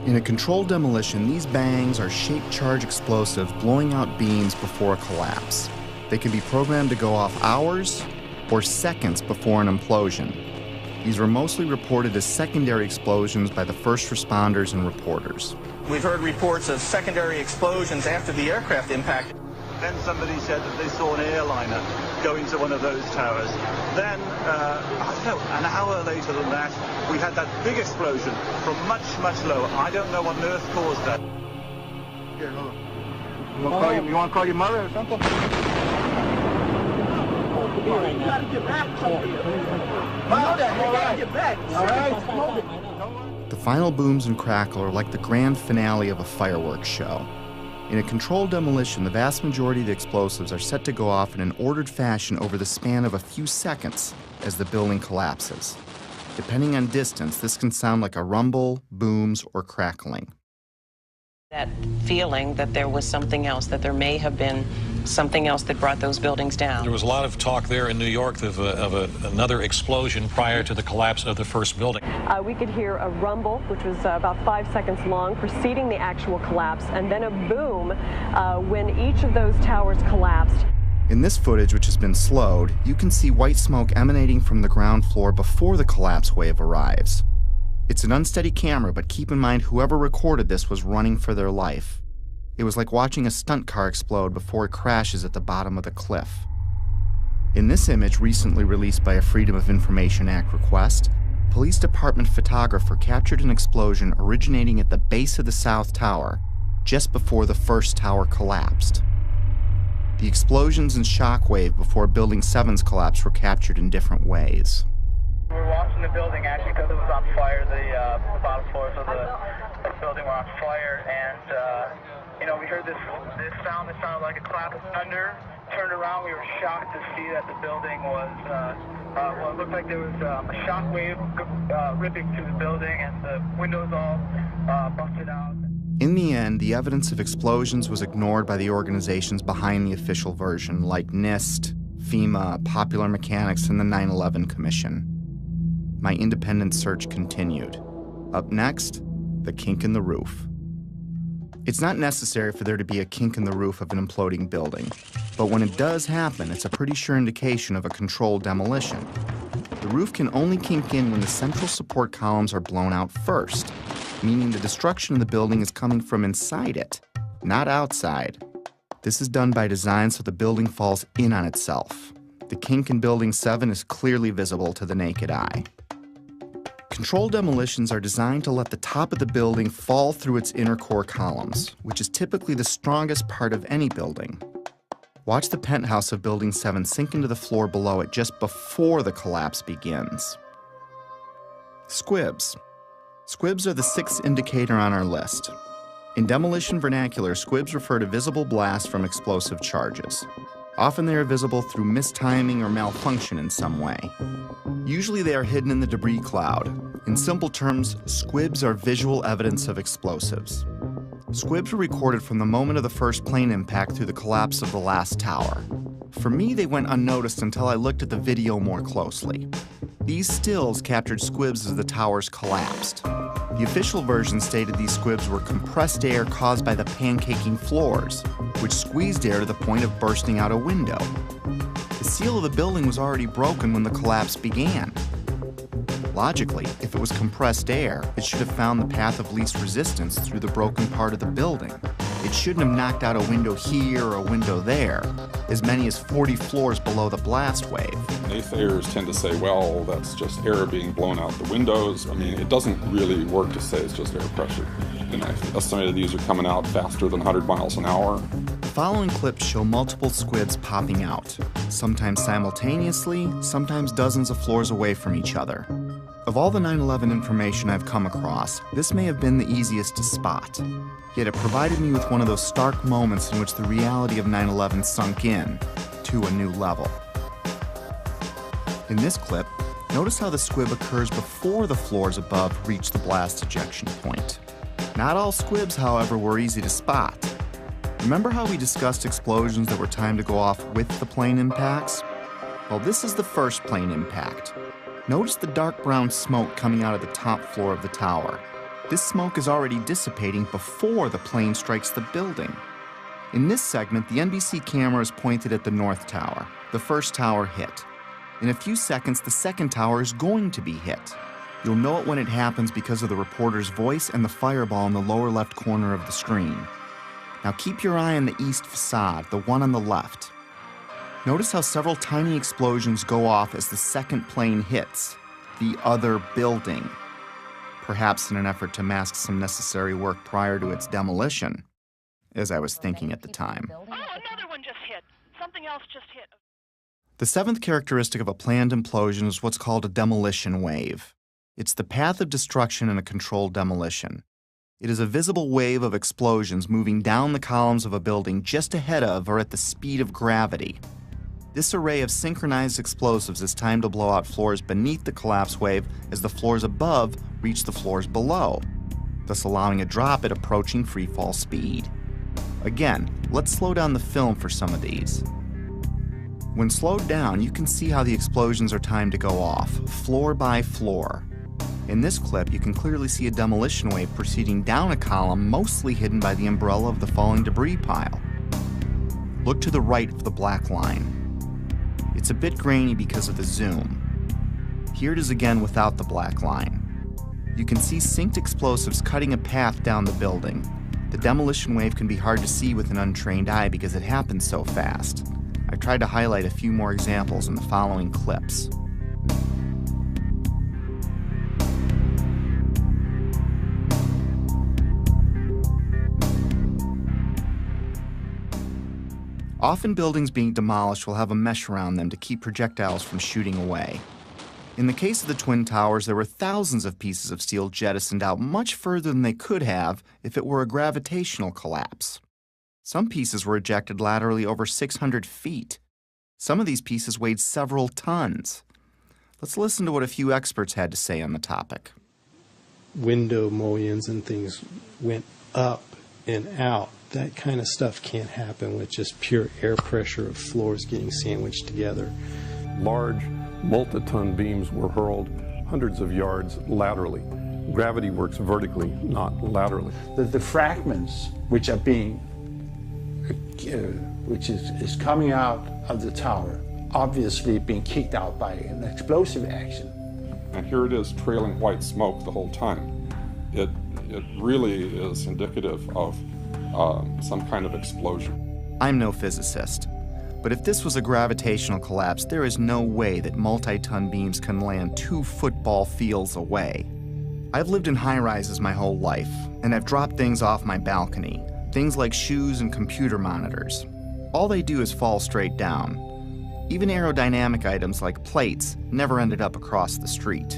In a controlled demolition, these bangs are shaped charge explosives blowing out beams before a collapse. They can be programmed to go off hours or seconds before an implosion. These were mostly reported as secondary explosions by the first responders and reporters. We've heard reports of secondary explosions after the aircraft impact. Then somebody said that they saw an airliner go into one of those towers. Then, I don't know, an hour later than that, we had that big explosion from much, much lower. I don't know what on earth caused that. Here, hold on. You want to call your mother or something? You gotta get back. You gotta get back. All right. The final booms and crackle are like the grand finale of a fireworks show. In a controlled demolition, the vast majority of the explosives are set to go off in an ordered fashion over the span of a few seconds as the building collapses. Depending on distance, this can sound like a rumble, booms, or crackling. That feeling that there was something else, that there may have been something else that brought those buildings down. There was a lot of talk there in New York of another explosion prior to the collapse of the first building. We could hear a rumble, which was about 5 seconds long, preceding the actual collapse, and then a boom when each of those towers collapsed. In this footage, which has been slowed, you can see white smoke emanating from the ground floor before the collapse wave arrives. It's an unsteady camera, but keep in mind whoever recorded this was running for their life. It was like watching a stunt car explode before it crashes at the bottom of the cliff. In this image, recently released by a Freedom of Information Act request, police department photographer captured an explosion originating at the base of the South Tower, just before the first tower collapsed. The explosions and shockwave before Building 7's collapse were captured in different ways. We were watching the building actually because it was on fire. The bottom floors of the building were on fire, and we heard this sound that sounded like a clap of thunder. Turned around, we were shocked to see that the building was, it looked like there was a shock wave ripping through the building, and the windows all busted out. In the end, the evidence of explosions was ignored by the organizations behind the official version, like NIST, FEMA, Popular Mechanics, and the 9/11 Commission. My independent search continued. Up next, the kink in the roof. It's not necessary for there to be a kink in the roof of an imploding building, but when it does happen, it's a pretty sure indication of a controlled demolition. The roof can only kink in when the central support columns are blown out first, meaning the destruction of the building is coming from inside it, not outside. This is done by design so the building falls in on itself. The kink in Building 7 is clearly visible to the naked eye. Controlled demolitions are designed to let the top of the building fall through its inner core columns, which is typically the strongest part of any building. Watch the penthouse of Building 7 sink into the floor below it just before the collapse begins. Squibs. Squibs are the sixth indicator on our list. In demolition vernacular, squibs refer to visible blasts from explosive charges. Often they are visible through mistiming or malfunction in some way. Usually they are hidden in the debris cloud. In simple terms, squibs are visual evidence of explosives. Squibs were recorded from the moment of the first plane impact through the collapse of the last tower. For me, they went unnoticed until I looked at the video more closely. These stills captured squibs as the towers collapsed. The official version stated these squibs were compressed air caused by the pancaking floors, which squeezed air to the point of bursting out a window. The seal of the building was already broken when the collapse began. Logically, if it was compressed air, it should have found the path of least resistance through the broken part of the building. It shouldn't have knocked out a window here or a window there, as many as 40 floors below the blast wave. Naysayers tend to say, well, that's just air being blown out the windows. I mean, it doesn't really work to say it's just air pressure. And I estimated these are coming out faster than 100 miles an hour. The following clips show multiple squibs popping out, sometimes simultaneously, sometimes dozens of floors away from each other. Of all the 9/11 information I've come across, this may have been the easiest to spot. Yet it provided me with one of those stark moments in which the reality of 9/11 sunk in to a new level. In this clip, notice how the squib occurs before the floors above reach the blast ejection point. Not all squibs, however, were easy to spot. Remember how we discussed explosions that were timed to go off with the plane impacts? Well, this is the first plane impact. Notice the dark brown smoke coming out of the top floor of the tower. This smoke is already dissipating before the plane strikes the building. In this segment, the NBC camera is pointed at the north tower. The first tower hit. In a few seconds, the second tower is going to be hit. You'll know it when it happens because of the reporter's voice and the fireball in the lower left corner of the screen. Now keep your eye on the east facade, the one on the left. Notice how several tiny explosions go off as the second plane hits the other building, perhaps in an effort to mask some necessary work prior to its demolition, as I was thinking at the time. Oh, another one just hit. Something else just hit. The seventh characteristic of a planned implosion is what's called a demolition wave. It's the path of destruction in a controlled demolition. It is a visible wave of explosions moving down the columns of a building just ahead of or at the speed of gravity. This array of synchronized explosives is timed to blow out floors beneath the collapse wave as the floors above reach the floors below, thus allowing a drop at approaching freefall speed. Again, let's slow down the film for some of these. When slowed down, you can see how the explosions are timed to go off, floor by floor. In this clip, you can clearly see a demolition wave proceeding down a column mostly hidden by the umbrella of the falling debris pile. Look to the right of the black line. It's a bit grainy because of the zoom. Here it is again without the black line. You can see synced explosives cutting a path down the building. The demolition wave can be hard to see with an untrained eye because it happens so fast. I've tried to highlight a few more examples in the following clips. Often buildings being demolished will have a mesh around them to keep projectiles from shooting away. In the case of the Twin Towers, there were thousands of pieces of steel jettisoned out much further than they could have if it were a gravitational collapse. Some pieces were ejected laterally over 600 feet. Some of these pieces weighed several tons. Let's listen to what a few experts had to say on the topic. Window mullions and things went up and out. That kind of stuff can't happen with just pure air pressure of floors getting sandwiched together. Large, multi-ton beams were hurled hundreds of yards laterally. Gravity works vertically, not laterally. The fragments which are being, which is coming out of the tower, obviously being kicked out by an explosive action. And here it is trailing white smoke the whole time. It really is indicative of some kind of explosion. I'm no physicist, but if this was a gravitational collapse, there is no way that multi-ton beams can land 2 football fields away. I've lived in high-rises my whole life, and I've dropped things off my balcony, things like shoes and computer monitors. All they do is fall straight down. Even aerodynamic items like plates never ended up across the street.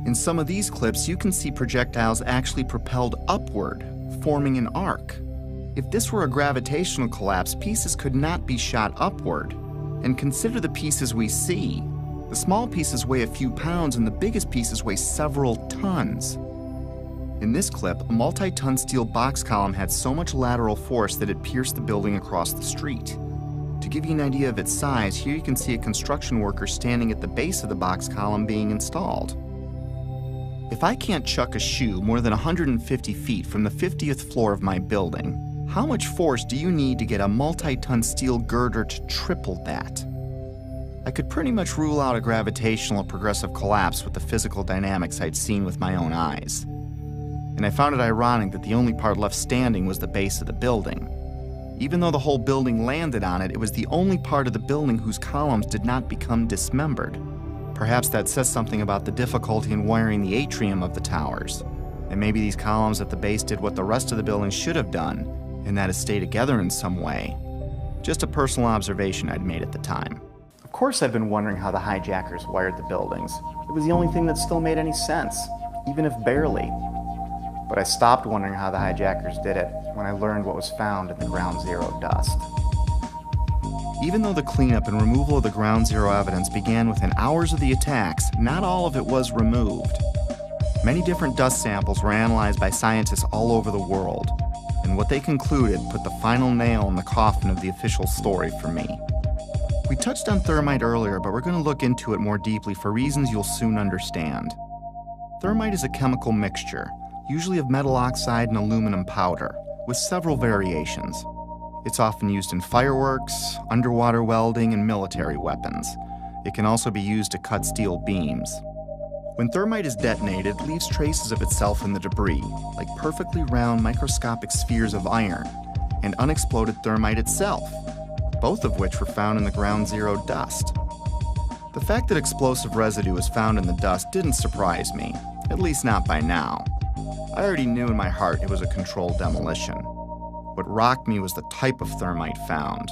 In some of these clips, you can see projectiles actually propelled upward, forming an arc. If this were a gravitational collapse, pieces could not be shot upward. And consider the pieces we see. The small pieces weigh a few pounds and the biggest pieces weigh several tons. In this clip, a multi-ton steel box column had so much lateral force that it pierced the building across the street. To give you an idea of its size, here you can see a construction worker standing at the base of the box column being installed. If I can't chuck a shoe more than 150 feet from the 50th floor of my building, how much force do you need to get a multi-ton steel girder to triple that? I could pretty much rule out a gravitational or progressive collapse with the physical dynamics I'd seen with my own eyes. And I found it ironic that the only part left standing was the base of the building. Even though the whole building landed on it, it was the only part of the building whose columns did not become dismembered. Perhaps that says something about the difficulty in wiring the atrium of the towers. And maybe these columns at the base did what the rest of the building should have done, and that is stay together in some way. Just a personal observation I'd made at the time. Of course I've been wondering how the hijackers wired the buildings. It was the only thing that still made any sense, even if barely. But I stopped wondering how the hijackers did it when I learned what was found in the Ground Zero dust. Even though the cleanup and removal of the Ground Zero evidence began within hours of the attacks, not all of it was removed. Many different dust samples were analyzed by scientists all over the world, and what they concluded put the final nail in the coffin of the official story for me. We touched on thermite earlier, but we're going to look into it more deeply for reasons you'll soon understand. Thermite is a chemical mixture, usually of metal oxide and aluminum powder, with several variations. It's often used in fireworks, underwater welding, and military weapons. It can also be used to cut steel beams. When thermite is detonated, it leaves traces of itself in the debris, like perfectly round microscopic spheres of iron, and unexploded thermite itself, both of which were found in the Ground Zero dust. The fact that explosive residue was found in the dust didn't surprise me, at least not by now. I already knew in my heart it was a controlled demolition. What rocked me was the type of thermite found.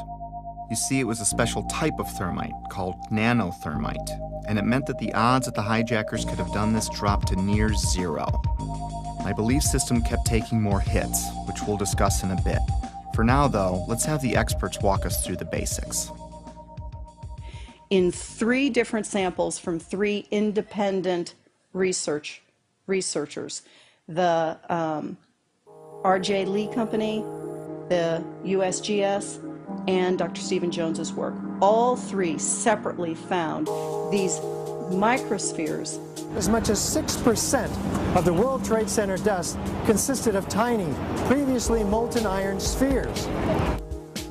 You see, it was a special type of thermite called nanothermite, and it meant that the odds that the hijackers could have done this dropped to near zero. My belief system kept taking more hits, which we'll discuss in a bit. For now, though, let's have the experts walk us through the basics. In 3 different samples from 3 independent researchers, the R.J. Lee Company, the USGS, and Dr. Stephen Jones's work. All 3 separately found these microspheres. As much as 6% of the World Trade Center dust consisted of tiny, previously molten iron spheres.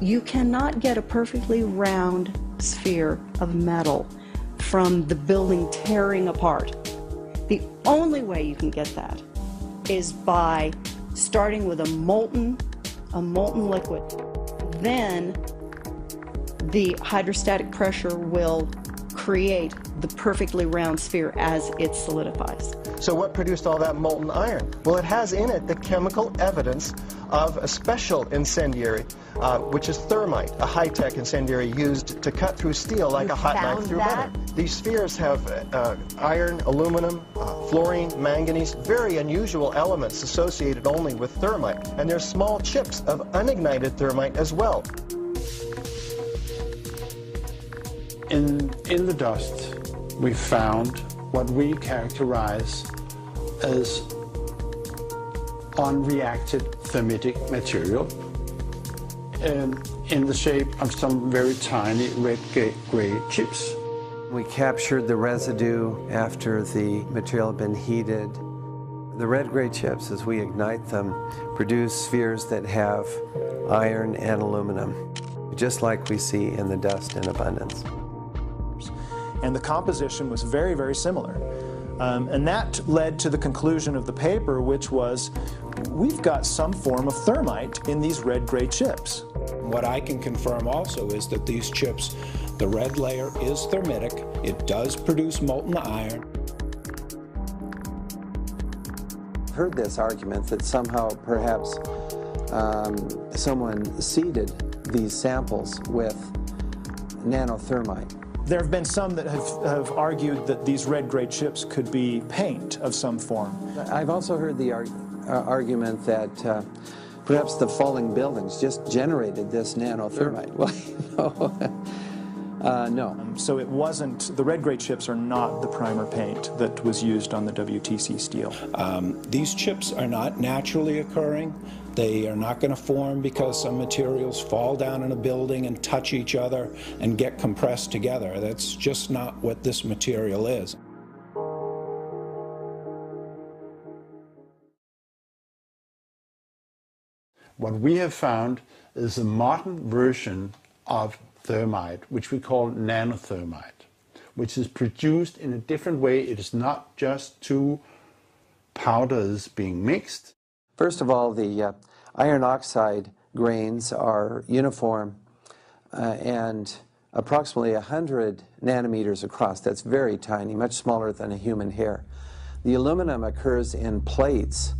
You cannot get a perfectly round sphere of metal from the building tearing apart. The only way you can get that is by starting with a molten liquid. Then the hydrostatic pressure will create the perfectly round sphere as it solidifies. So what produced all that molten iron? Well, it has in it the chemical evidence of a special incendiary, which is thermite, a high-tech incendiary used to cut through steel like a hot knife through butter. These spheres have iron, aluminum, fluorine, manganese, very unusual elements associated only with thermite. And there's small chips of unignited thermite as well. In the dust, we found what we characterize as unreacted thermitic material in the shape of some very tiny red-gray chips. We captured the residue after the material had been heated. The red-gray chips, as we ignite them, produce spheres that have iron and aluminum, just like we see in the dust in abundance. And the composition was very, very similar. And that led to the conclusion of the paper, which was, we've got some form of thermite in these red-gray chips. What I can confirm also is that these chips, the red layer is thermitic. It does produce molten iron. I've heard this argument that somehow perhaps someone seeded these samples with nanothermite. There have been some that have argued that these red-gray chips could be paint of some form. I've also heard the argument that perhaps the falling buildings just generated this nanothermite. Well, no. So it wasn't, the red-gray chips are not the primer paint that was used on the WTC steel. These chips are not naturally occurring. They are not going to form because some materials fall down in a building and touch each other and get compressed together. That's just not what this material is. What we have found is a modern version of thermite, which we call nanothermite, which is produced in a different way. It is not just two powders being mixed. First of all, the iron oxide grains are uniform and approximately 100 nanometers across. That's very tiny, much smaller than a human hair. The aluminum occurs in plates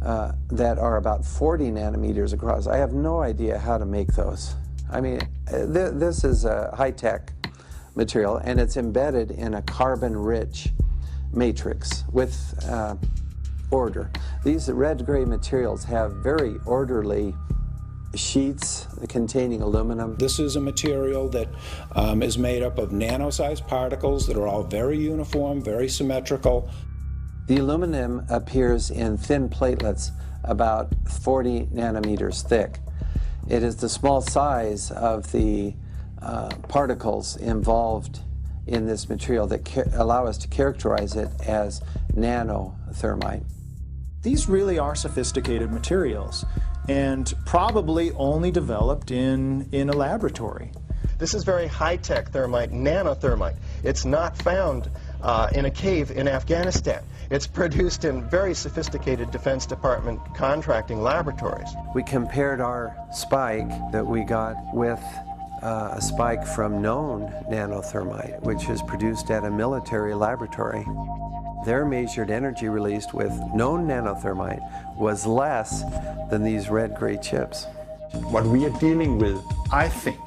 that are about 40 nanometers across. I have no idea how to make those. I mean, this is a high-tech material, and it's embedded in a carbon-rich matrix with order. These red-gray materials have very orderly sheets containing aluminum. This is a material that is made up of nano-sized particles that are all very uniform, very symmetrical. The aluminum appears in thin platelets about 40 nanometers thick. It is the small size of the particles involved in this material that allow us to characterize it as nanothermite. These really are sophisticated materials and probably only developed in a laboratory. This is very high-tech thermite, nanothermite. It's not found in a cave in Afghanistan. It's produced in very sophisticated Defense Department contracting laboratories. We compared our spike that we got with a spike from known nanothermite, which is produced at a military laboratory. Their measured energy released with known nanothermite was less than these red-gray chips. What we are dealing with, I think,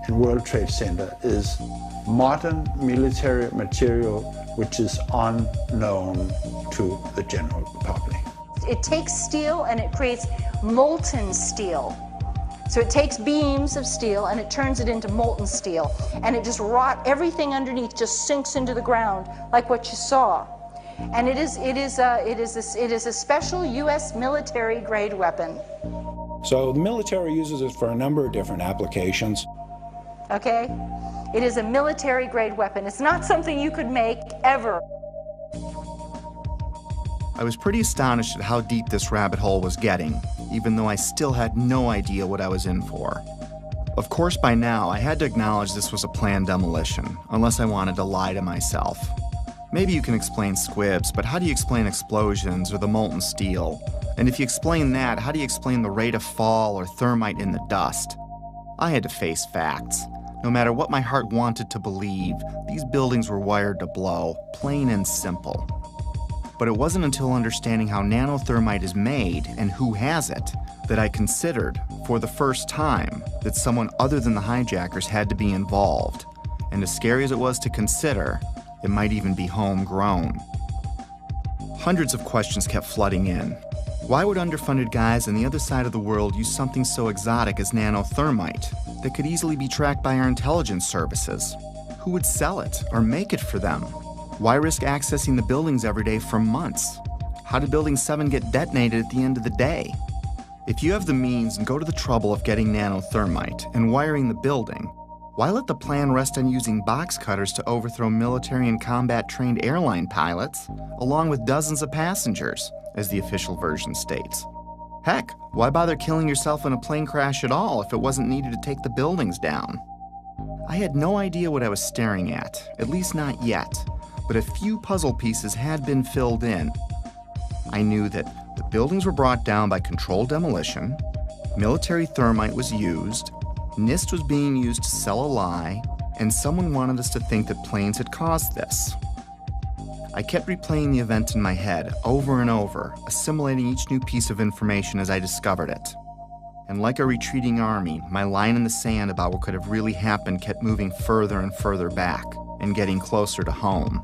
in World Trade Center is modern military material which is unknown to the general public. It takes steel and it creates molten steel. So it takes beams of steel and it turns it into molten steel, and it just everything underneath just sinks into the ground like what you saw. And it is a special U.S. military grade weapon. So the military uses it for a number of different applications. Okay? It is a military grade weapon. It's not something you could make ever. I was pretty astonished at how deep this rabbit hole was getting, even though I still had no idea what I was in for. Of course, by now, I had to acknowledge this was a planned demolition, unless I wanted to lie to myself. Maybe you can explain squibs, but how do you explain explosions or the molten steel? And if you explain that, how do you explain the rate of fall or thermite in the dust? I had to face facts. No matter what my heart wanted to believe, these buildings were wired to blow, plain and simple. But it wasn't until understanding how nanothermite is made and who has it that I considered, for the first time, that someone other than the hijackers had to be involved. And as scary as it was to consider, it might even be homegrown. Hundreds of questions kept flooding in. Why would underfunded guys on the other side of the world use something so exotic as nanothermite that could easily be tracked by our intelligence services? Who would sell it or make it for them? Why risk accessing the buildings every day for months? How did Building 7 get detonated at the end of the day? If you have the means and go to the trouble of getting nanothermite and wiring the building, why let the plan rest on using box cutters to overthrow military and combat-trained airline pilots, along with dozens of passengers, as the official version states? Heck, why bother killing yourself in a plane crash at all if it wasn't needed to take the buildings down? I had no idea what I was staring at least not yet. but a few puzzle pieces had been filled in. I knew that the buildings were brought down by controlled demolition, military thermite was used, NIST was being used to sell a lie, and someone wanted us to think that planes had caused this. I kept replaying the event in my head over and over, assimilating each new piece of information as I discovered it. And like a retreating army, my line in the sand about what could have really happened kept moving further and further back and getting closer to home.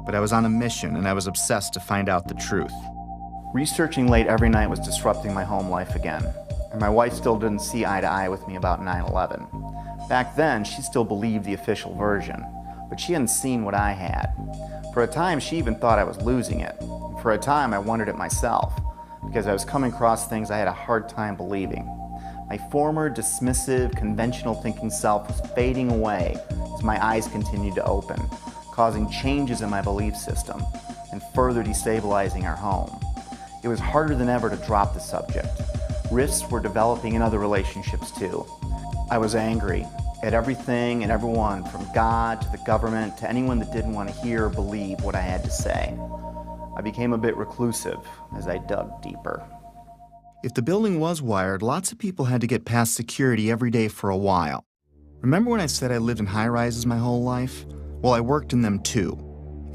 But I was on a mission and I was obsessed to find out the truth. Researching late every night was disrupting my home life again, and my wife still didn't see eye to eye with me about 9/11. Back then, she still believed the official version, but she hadn't seen what I had. For a time, she even thought I was losing it. For a time, I wondered it myself, because I was coming across things I had a hard time believing. My former dismissive, conventional thinking self was fading away as my eyes continued to open, causing changes in my belief system and further destabilizing our home. It was harder than ever to drop the subject. Rifts were developing in other relationships too. I was angry at everything and everyone, from God to the government to anyone that didn't want to hear or believe what I had to say. I became a bit reclusive as I dug deeper. If the building was wired, lots of people had to get past security every day for a while. Remember when I said I lived in high-rises my whole life? Well, I worked in them too.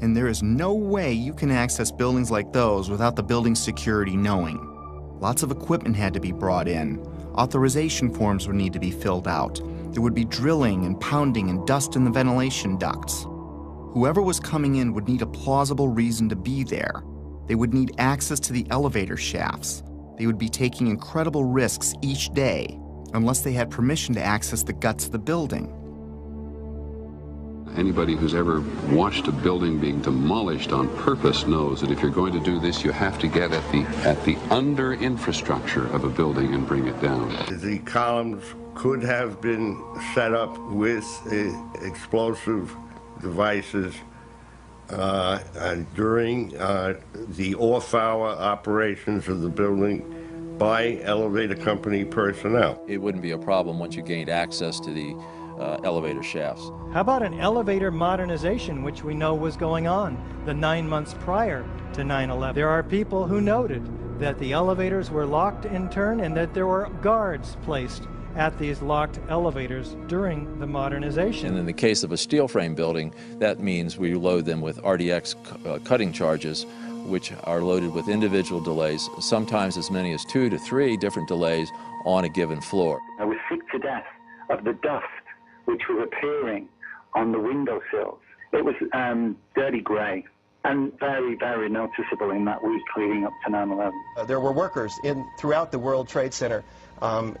And there is no way you can access buildings like those without the building security knowing. Lots of equipment had to be brought in. Authorization forms would need to be filled out. There would be drilling and pounding and dust in the ventilation ducts. Whoever was coming in would need a plausible reason to be there. They would need access to the elevator shafts. They would be taking incredible risks each day, unless they had permission to access the guts of the building. Anybody who's ever watched a building being demolished on purpose knows that if you're going to do this, you have to get at the under infrastructure of a building and bring it down. The columns could have been set up with explosive devices during the off-hour operations of the building by elevator company personnel. It wouldn't be a problem once you gained access to the elevator shafts. How about an elevator modernization, which we know was going on the 9 months prior to 9/11? There are people who noted that the elevators were locked in turn and that there were guards placed at these locked elevators during the modernization. And in the case of a steel frame building, that means we load them with RDX cutting charges, which are loaded with individual delays, sometimes as many as 2 to 3 different delays on a given floor. I was sick to death of the dust which was appearing on the windowsills. It was dirty grey and very, very noticeable in that week leading up to 9/11. There were workers throughout the World Trade Center and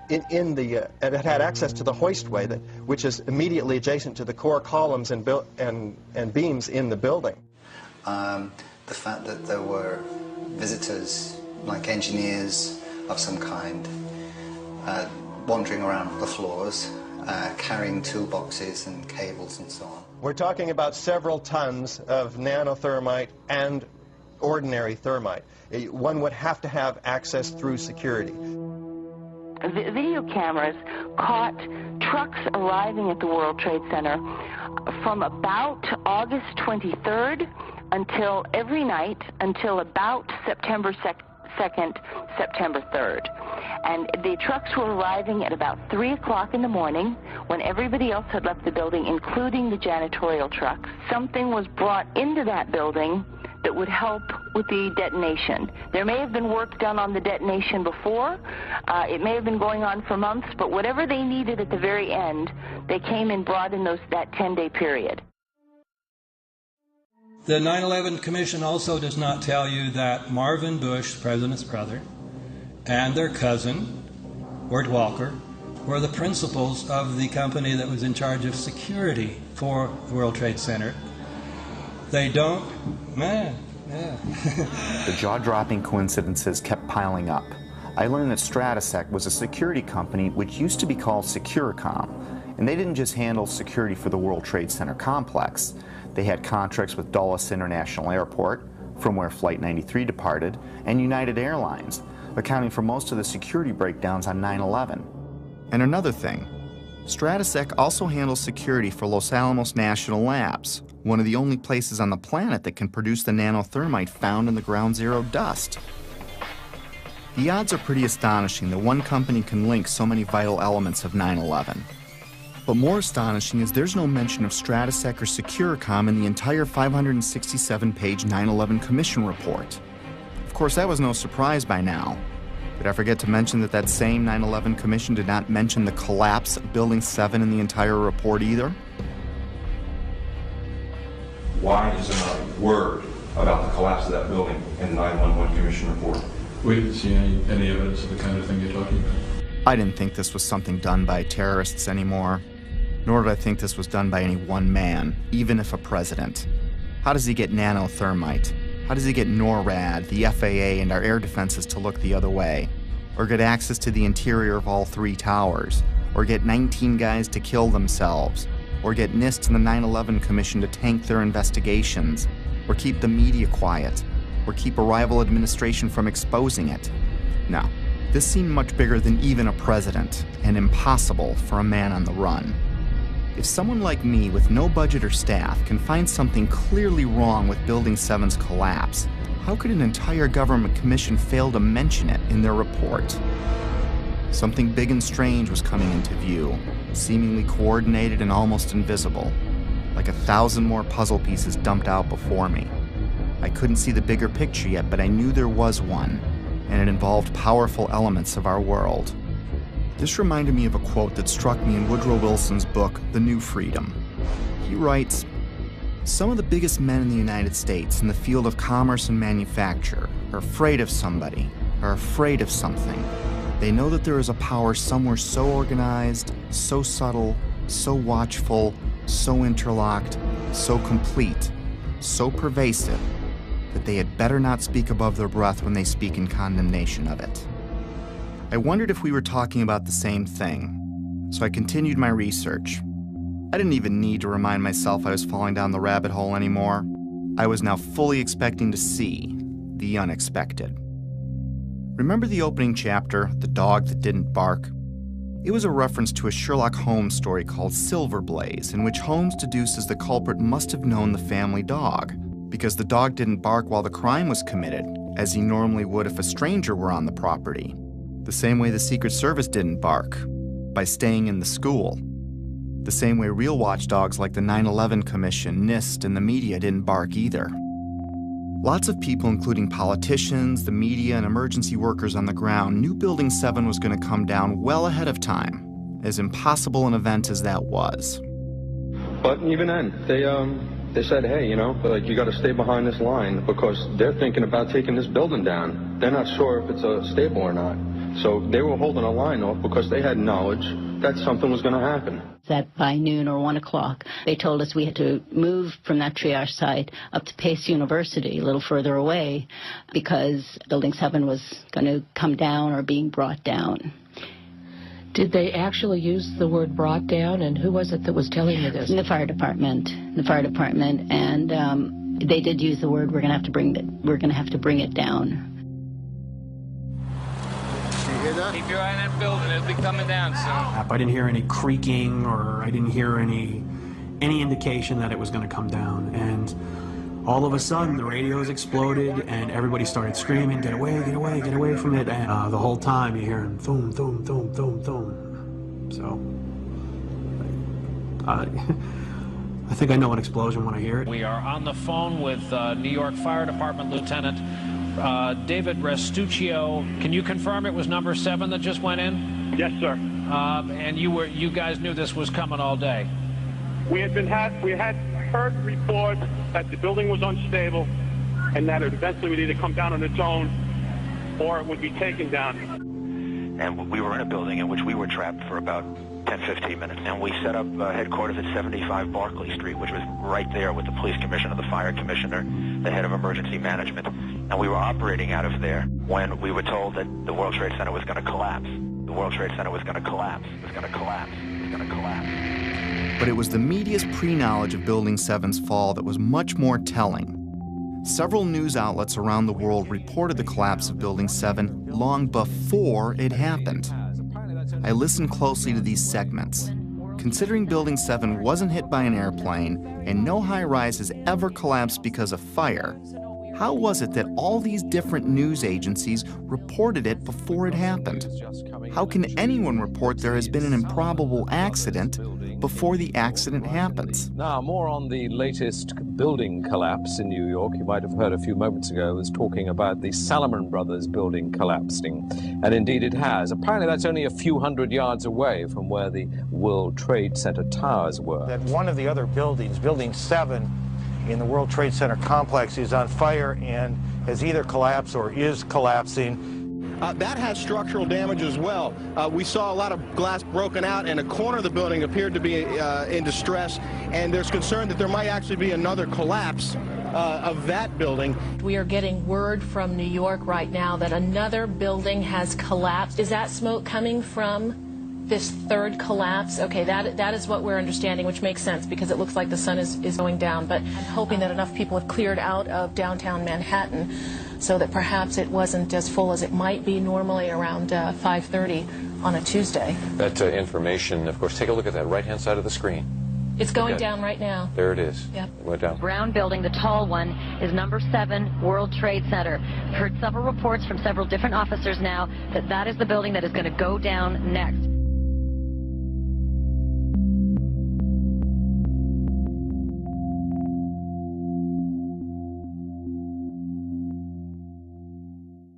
it had access to the hoistway, which is immediately adjacent to the core columns and beams in the building. The fact that there were visitors, like engineers of some kind, wandering around the floors, carrying toolboxes and cables and so on. We're talking about several tons of nanothermite and ordinary thermite. One would have to have access through security. Video cameras caught trucks arriving at the World Trade Center from about August 23rd until every night until about September 2nd, September 3rd. And the trucks were arriving at about 3 o'clock in the morning when everybody else had left the building, including the janitorial trucks. Something was brought into that building that would help with the detonation. There may have been work done on the detonation before. It may have been going on for months, but whatever they needed at the very end, they came and brought in that 10-day period. The 9/11 Commission also does not tell you that Marvin Bush, the president's brother, and their cousin, Wirt Walker, were the principals of the company that was in charge of security for the World Trade Center. They don't, The jaw-dropping coincidences kept piling up. I learned that Stratosec was a security company which used to be called Securicom, and they didn't just handle security for the World Trade Center complex. They had contracts with Dulles International Airport, from where Flight 93 departed, and United Airlines, accounting for most of the security breakdowns on 9/11. And another thing, Stratosec also handles security for Los Alamos National Labs, one of the only places on the planet that can produce the nanothermite found in the ground zero dust. The odds are pretty astonishing that one company can link so many vital elements of 9/11. But more astonishing is there's no mention of Stratosec or Securicom in the entire 567-page 9/11 Commission report. Of course, that was no surprise by now. Did I forget to mention that that same 9/11 Commission did not mention the collapse of Building 7 in the entire report either? Why is there not a word about the collapse of that building in the 9/11 Commission report? We didn't see any evidence of the kind of thing you're talking about. I didn't think this was something done by terrorists anymore, nor did I think this was done by any one man, even if a president. How does he get nanothermite? How does he get NORAD, the FAA, and our air defenses to look the other way? Or get access to the interior of all 3 towers? Or get 19 guys to kill themselves? Or get NIST and the 9/11 Commission to tank their investigations? Or keep the media quiet? Or keep a rival administration from exposing it? No, this seemed much bigger than even a president, and impossible for a man on the run. If someone like me with no budget or staff can find something clearly wrong with Building 7's collapse, how could an entire government commission fail to mention it in their report? Something big and strange was coming into view, seemingly coordinated and almost invisible, like 1,000 more puzzle pieces dumped out before me. I couldn't see the bigger picture yet, but I knew there was one, and it involved powerful elements of our world. This reminded me of a quote that struck me in Woodrow Wilson's book, The New Freedom. He writes, "Some of the biggest men in the United States in the field of commerce and manufacture are afraid of somebody, are afraid of something. They know that there is a power somewhere so organized, so subtle, so watchful, so interlocked, so complete, so pervasive, that they had better not speak above their breath when they speak in condemnation of it." I wondered if we were talking about the same thing, so I continued my research. I didn't even need to remind myself I was falling down the rabbit hole anymore. I was now fully expecting to see the unexpected. Remember the opening chapter, The Dog That Didn't Bark? It was a reference to a Sherlock Holmes story called Silver Blaze, in which Holmes deduces the culprit must have known the family dog, because the dog didn't bark while the crime was committed, as he normally would if a stranger were on the property. The same way the Secret Service didn't bark, by staying in the school. The same way real watchdogs like the 9/11 Commission, NIST, and the media didn't bark either. Lots of people, including politicians, the media, and emergency workers on the ground, knew Building 7 was going to come down well ahead of time, as impossible an event as that was. But even then, they said, hey, you got to stay behind this line because they're thinking about taking this building down. They're not sure if it's stable or not. So they were holding a line off because they had knowledge that something was going to happen. That by noon or 1 o'clock, they told us we had to move from that triage site up to Pace University, a little further away, because Building 7 was going to come down or being brought down. Did they actually use the word brought down, and who was it that was telling you this? The fire department, and they did use the word, we're going to have to bring it down. Keep your eye on that building. It'll be coming down soon. I didn't hear any creaking, or I didn't hear any indication that it was going to come down. And all of a sudden, the radios exploded, and everybody started screaming, "Get away, get away, get away from it!" And the whole time, you're hearing thum, thum, thum, thum, thum. So, I think I know an explosion when I hear it. We are on the phone with New York Fire Department Lieutenant David Restuccio. Can you confirm it was number 7 that just went in? Yes, sir. And you guys knew this was coming all day? We had heard reports that the building was unstable and that it eventually would either come down on its own or it would be taken down. And we were in a building in which we were trapped for about 10-15 minutes, and we set up headquarters at 75 Barclay Street, which was right there with the police commissioner, the fire commissioner, the head of emergency management. And we were operating out of there when we were told that the World Trade Center was going to collapse. The World Trade Center was going to collapse. It was going to collapse. It was going to collapse. But it was the media's pre-knowledge of Building 7's fall that was much more telling. Several news outlets around the world reported the collapse of Building 7 long before it happened. I listened closely to these segments. Considering Building 7 wasn't hit by an airplane and no high-rise has ever collapsed because of fire, how was it that all these different news agencies reported it before it happened? How can anyone report there has been an improbable accident before the accident happens? Now, more on the latest building collapse in New York. You might have heard a few moments ago, I was talking about the Salomon Brothers building collapsing. And indeed it has. Apparently that's only a few hundred yards away from where the World Trade Center towers were. That one of the other buildings, Building 7, in the World Trade Center complex is on fire and has either collapsed or is collapsing. That has structural damage as well. We saw a lot of glass broken out, and a corner of the building appeared to be in distress, and there's concern that there might actually be another collapse of that building. We are getting word from New York right now that another building has collapsed. Is that smoke coming from this third collapse? Okay, that is what we're understanding, which makes sense because it looks like the sun is going down. But I'm hoping that enough people have cleared out of downtown Manhattan so that perhaps it wasn't as full as it might be normally around 5:30 on a Tuesday. That information, of course, take a look at that right-hand side of the screen. It's going down right now. There it is. Yep. It went down. Brown building, the tall one, is number 7 World Trade Center. I've heard several reports from several different officers now that that is the building that is going to go down next.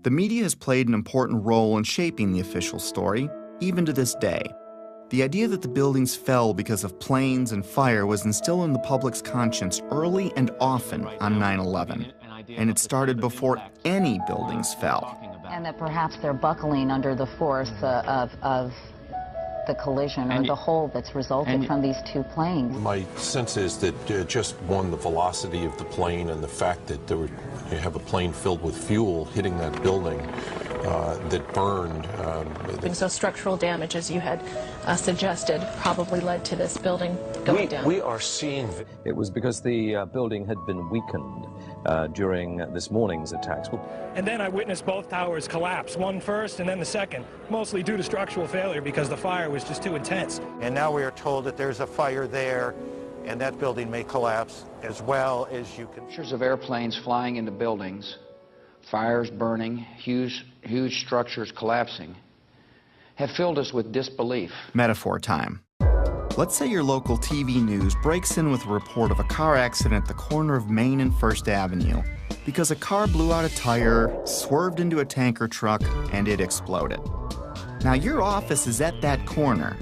The media has played an important role in shaping the official story, even to this day. The idea that the buildings fell because of planes and fire was instilled in the public's conscience early and often on 9/11, and it started before any buildings fell. And that perhaps they're buckling under the force of the collision or the hole that's resulted from these two planes. My sense is that just one, the velocity of the plane and the fact that you have a plane filled with fuel hitting that building that burned. So structural damage, as you had suggested, probably led to this building going down. We are seeing... It was because the building had been weakened during this morning's attacks. And then I witnessed both towers collapse, one first and then the second, mostly due to structural failure because the fire was just too intense. And now we are told that there's a fire there and that building may collapse as well as you can. Pictures of airplanes flying into buildings, fires burning, huge structures collapsing, have filled us with disbelief. Metaphor time. Let's say your local TV news breaks in with a report of a car accident at the corner of Main and First Avenue because a car blew out a tire, swerved into a tanker truck, and it exploded. Now your office is at that corner,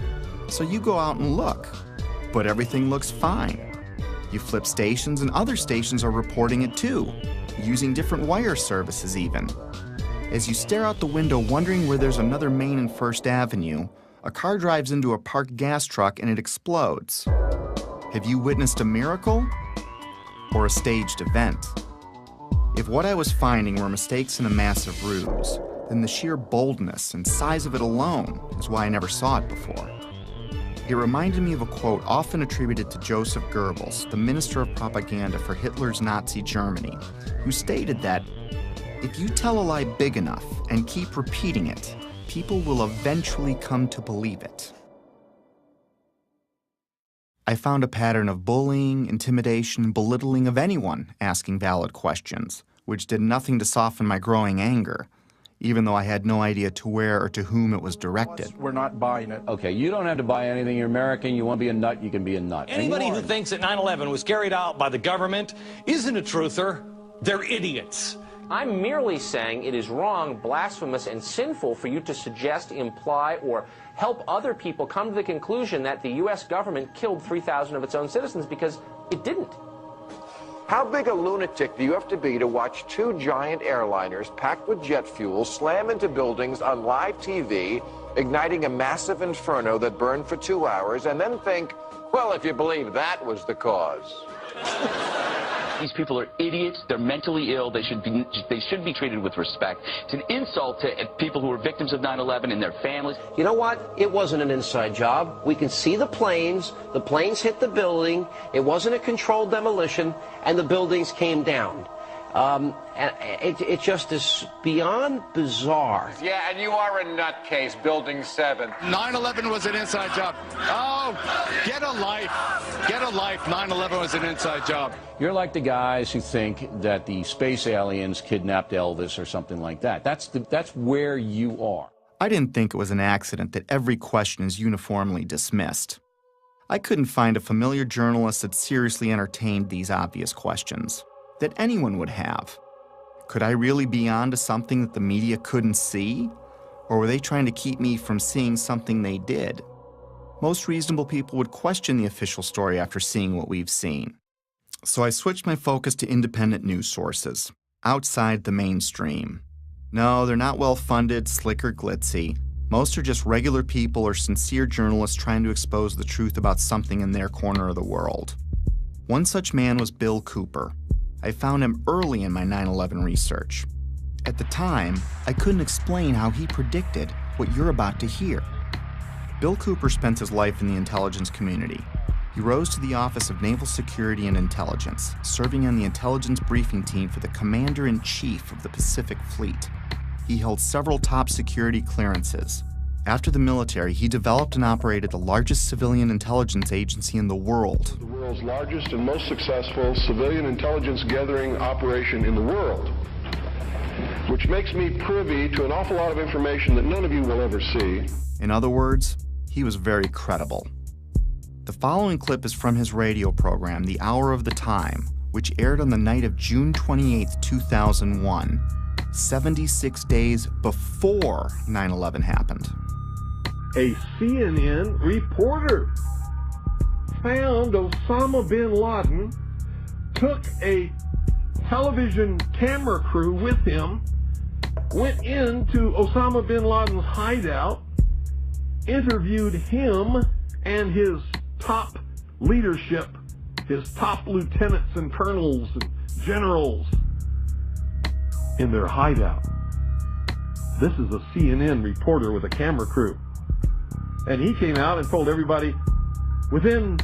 so you go out and look, but everything looks fine. You flip stations and other stations are reporting it too, using different wire services even. As you stare out the window wondering where there's another Main and First Avenue, a car drives into a parked gas truck and it explodes. Have you witnessed a miracle or a staged event? If what I was finding were mistakes in a massive ruse, then the sheer boldness and size of it alone is why I never saw it before. It reminded me of a quote often attributed to Joseph Goebbels, the minister of propaganda for Hitler's Nazi Germany, who stated that, "If you tell a lie big enough and keep repeating it, people will eventually come to believe it." I found a pattern of bullying, intimidation, and belittling of anyone asking valid questions, which did nothing to soften my growing anger, even though I had no idea to where or to whom it was directed. We're not buying it. Okay, you don't have to buy anything. You're American. You want to be a nut, you can be a nut. Anybody who thinks that 9/11 was carried out by the government isn't a truther. They're idiots. I'm merely saying it is wrong, blasphemous, and sinful for you to suggest, imply, or help other people come to the conclusion that the U.S. government killed 3,000 of its own citizens, because it didn't. How big a lunatic do you have to be to watch two giant airliners packed with jet fuel slam into buildings on live TV, igniting a massive inferno that burned for 2 hours, and then think, well, if you believe that was the cause? These people are idiots. They're mentally ill. They should be treated with respect. It's an insult to people who were victims of 9/11 and their families. You know what? It wasn't an inside job. We can see the planes. The planes hit the building. It wasn't a controlled demolition, and the buildings came down. And it just is beyond bizarre. Yeah, and you are a nutcase, Building 7. 9/11 was an inside job. Oh, get a life. Get a life. 9/11 was an inside job. You're like the guys who think that the space aliens kidnapped Elvis or something like that. That's where you are. I didn't think it was an accident that every question is uniformly dismissed. I couldn't find a familiar journalist that seriously entertained these obvious questions, that anyone would have. Could I really be onto something that the media couldn't see? Or were they trying to keep me from seeing something they did? Most reasonable people would question the official story after seeing what we've seen. So I switched my focus to independent news sources, outside the mainstream. No, they're not well-funded, slick, or glitzy. Most are just regular people or sincere journalists trying to expose the truth about something in their corner of the world. One such man was Bill Cooper. I found him early in my 9/11 research. At the time, I couldn't explain how he predicted what you're about to hear. Bill Cooper spent his life in the intelligence community. He rose to the Office of Naval Security and Intelligence, serving on the intelligence briefing team for the Commander-in-Chief of the Pacific Fleet. He held several top security clearances. After the military, he developed and operated the largest civilian intelligence agency in the world. The world's largest and most successful civilian intelligence gathering operation in the world, which makes me privy to an awful lot of information that none of you will ever see. In other words, he was very credible. The following clip is from his radio program, The Hour of the Time, which aired on the night of June 28, 2001, 76 days before 9/11 happened. A CNN reporter found Osama bin Laden, took a television camera crew with him, went into Osama bin Laden's hideout, interviewed him and his top leadership, his top lieutenants and colonels and generals in their hideout. This is a CNN reporter with a camera crew. And he came out and told everybody, within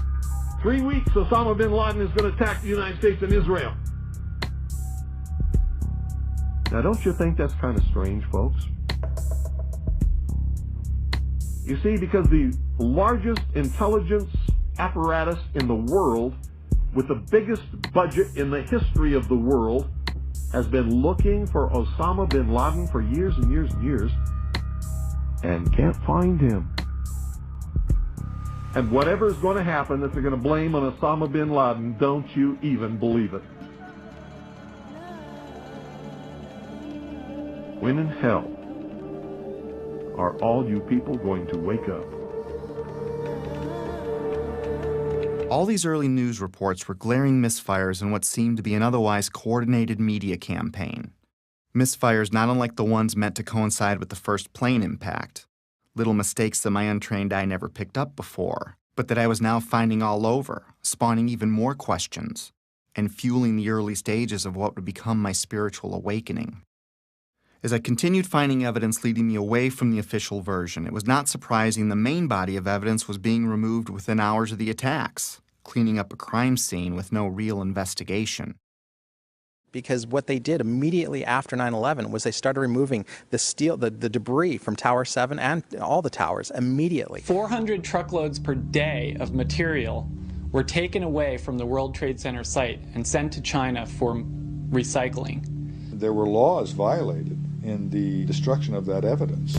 3 weeks, Osama bin Laden is going to attack the United States and Israel. Now, don't you think that's kind of strange, folks? You see, because the largest intelligence apparatus in the world, with the biggest budget in the history of the world, has been looking for Osama bin Laden for years and years and years, and can't find him. And whatever is going to happen that they're going to blame on Osama bin Laden, don't you even believe it. When in hell are all you people going to wake up? All these early news reports were glaring misfires in what seemed to be an otherwise coordinated media campaign. Misfires not unlike the ones meant to coincide with the first plane impact. Little mistakes that my untrained eye never picked up before, but that I was now finding all over, spawning even more questions, and fueling the early stages of what would become my spiritual awakening. As I continued finding evidence leading me away from the official version, it was not surprising the main body of evidence was being removed within hours of the attacks, cleaning up a crime scene with no real investigation. Because what they did immediately after 9/11 was they started removing the steel, the debris from Tower 7 and all the towers immediately. 400 truckloads per day of material were taken away from the World Trade Center site and sent to China for recycling. There were laws violated in the destruction of that evidence.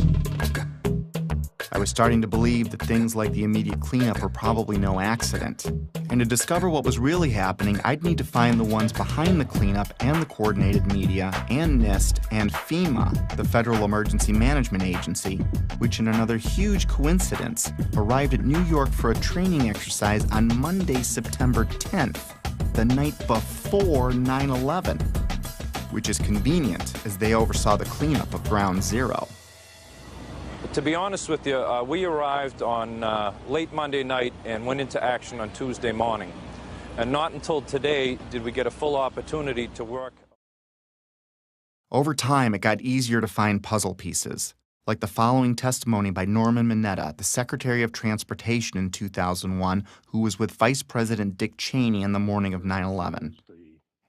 I was starting to believe that things like the immediate cleanup were probably no accident. And to discover what was really happening, I'd need to find the ones behind the cleanup and the coordinated media and NIST and FEMA, the Federal Emergency Management Agency, which in another huge coincidence arrived at New York for a training exercise on Monday, September 10th, the night before 9/11, which is convenient as they oversaw the cleanup of Ground Zero. To be honest with you, we arrived on late Monday night and went into action on Tuesday morning. And not until today did we get a full opportunity to work. Over time, it got easier to find puzzle pieces, like the following testimony by Norman Mineta, the Secretary of Transportation in 2001, who was with Vice President Dick Cheney on the morning of 9/11.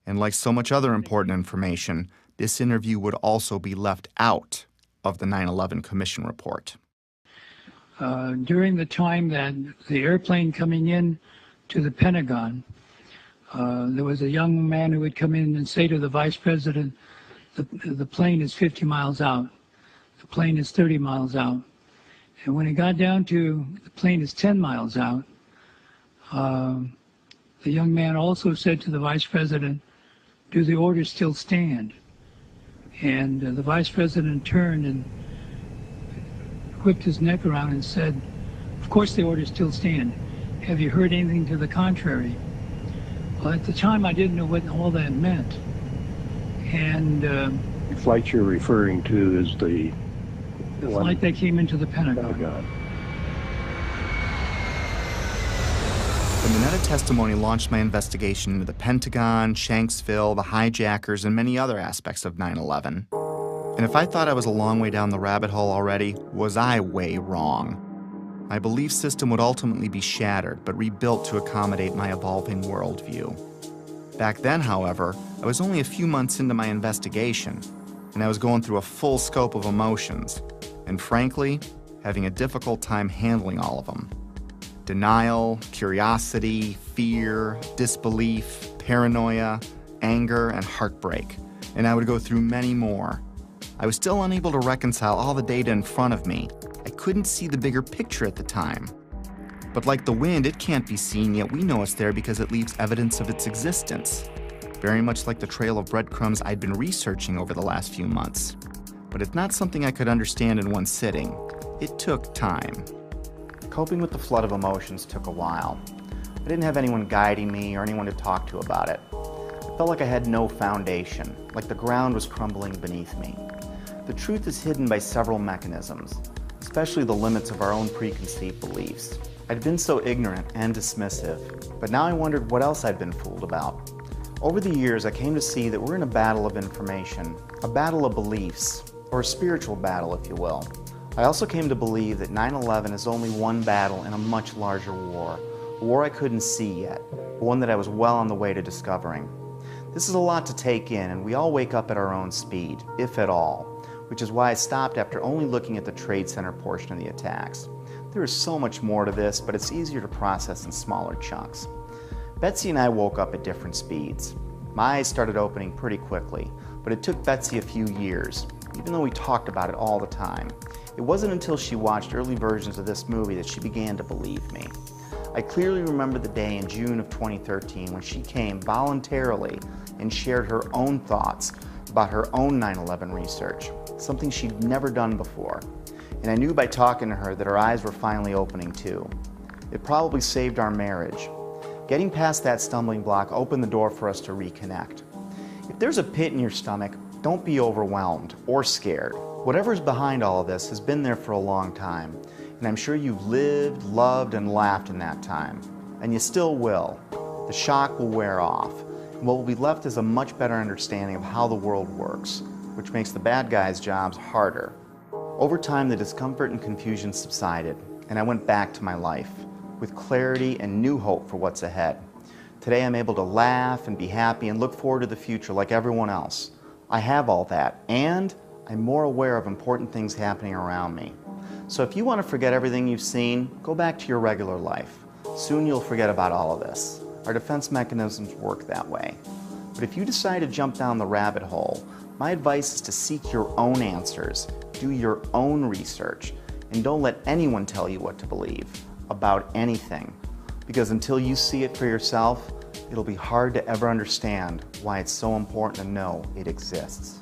And like so much other important information, this interview would also be left out of the 9/11 Commission report. During the time that the airplane coming in to the Pentagon, there was a young man who would come in and say to the vice president, the plane is 50 miles out, the plane is 30 miles out. And when it got down to the plane is 10 miles out, the young man also said to the vice president, do the orders still stand? And the vice president turned and whipped his neck around and said, of course the orders still stand. Have you heard anything to the contrary? Well, at the time I didn't know what all that meant. And the flight you're referring to is the flight that came into the Pentagon. The Mineta testimony launched my investigation into the Pentagon, Shanksville, the hijackers, and many other aspects of 9/11. And if I thought I was a long way down the rabbit hole already, was I way wrong. My belief system would ultimately be shattered, but rebuilt to accommodate my evolving worldview. Back then, however, I was only a few months into my investigation, and I was going through a full scope of emotions, and frankly, having a difficult time handling all of them. Denial, curiosity, fear, disbelief, paranoia, anger, and heartbreak, and I would go through many more. I was still unable to reconcile all the data in front of me. I couldn't see the bigger picture at the time. But like the wind, it can't be seen, yet we know it's there because it leaves evidence of its existence. Very much like the trail of breadcrumbs I'd been researching over the last few months. But it's not something I could understand in one sitting. It took time. Coping with the flood of emotions took a while. I didn't have anyone guiding me or anyone to talk to about it. I felt like I had no foundation, like the ground was crumbling beneath me. The truth is hidden by several mechanisms, especially the limits of our own preconceived beliefs. I'd been so ignorant and dismissive, but now I wondered what else I'd been fooled about. Over the years, I came to see that we're in a battle of information, a battle of beliefs, or a spiritual battle, if you will. I also came to believe that 9/11 is only one battle in a much larger war, a war I couldn't see yet, but one that I was well on the way to discovering. This is a lot to take in, and we all wake up at our own speed, if at all, which is why I stopped after only looking at the Trade Center portion of the attacks. There is so much more to this, but it's easier to process in smaller chunks. Betsy and I woke up at different speeds. My eyes started opening pretty quickly, but it took Betsy a few years, even though we talked about it all the time. It wasn't until she watched early versions of this movie that she began to believe me. I clearly remember the day in June of 2013 when she came voluntarily and shared her own thoughts about her own 9/11 research, something she'd never done before. And I knew by talking to her that her eyes were finally opening too. It probably saved our marriage. Getting past that stumbling block opened the door for us to reconnect. If there's a pit in your stomach, don't be overwhelmed or scared. Whatever's behind all of this has been there for a long time, and I'm sure you've lived, loved, and laughed in that time. And you still will. The shock will wear off, and what will be left is a much better understanding of how the world works, which makes the bad guys' jobs harder. Over time, the discomfort and confusion subsided, and I went back to my life, with clarity and new hope for what's ahead. Today I'm able to laugh and be happy and look forward to the future like everyone else. I have all that, and I'm more aware of important things happening around me. So if you want to forget everything you've seen, go back to your regular life. Soon you'll forget about all of this. Our defense mechanisms work that way. But if you decide to jump down the rabbit hole, my advice is to seek your own answers, do your own research, and don't let anyone tell you what to believe about anything. Because until you see it for yourself, it'll be hard to ever understand why it's so important to know it exists.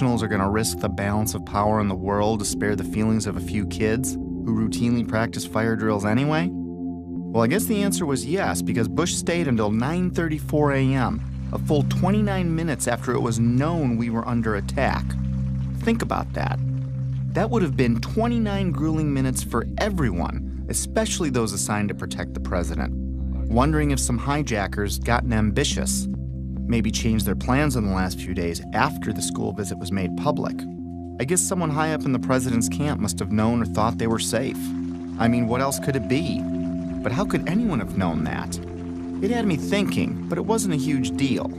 professionals are going to risk the balance of power in the world to spare the feelings of a few kids who routinely practice fire drills anyway? Well, I guess the answer was yes, because Bush stayed until 9:34 a.m., a full 29 minutes after it was known we were under attack. Think about that. That would have been 29 grueling minutes for everyone, especially those assigned to protect the president, wondering if some hijackers gotten ambitious, maybe changed their plans in the last few days after the school visit was made public. I guess someone high up in the president's camp must have known or thought they were safe. I mean, what else could it be? But how could anyone have known that? It had me thinking, but it wasn't a huge deal.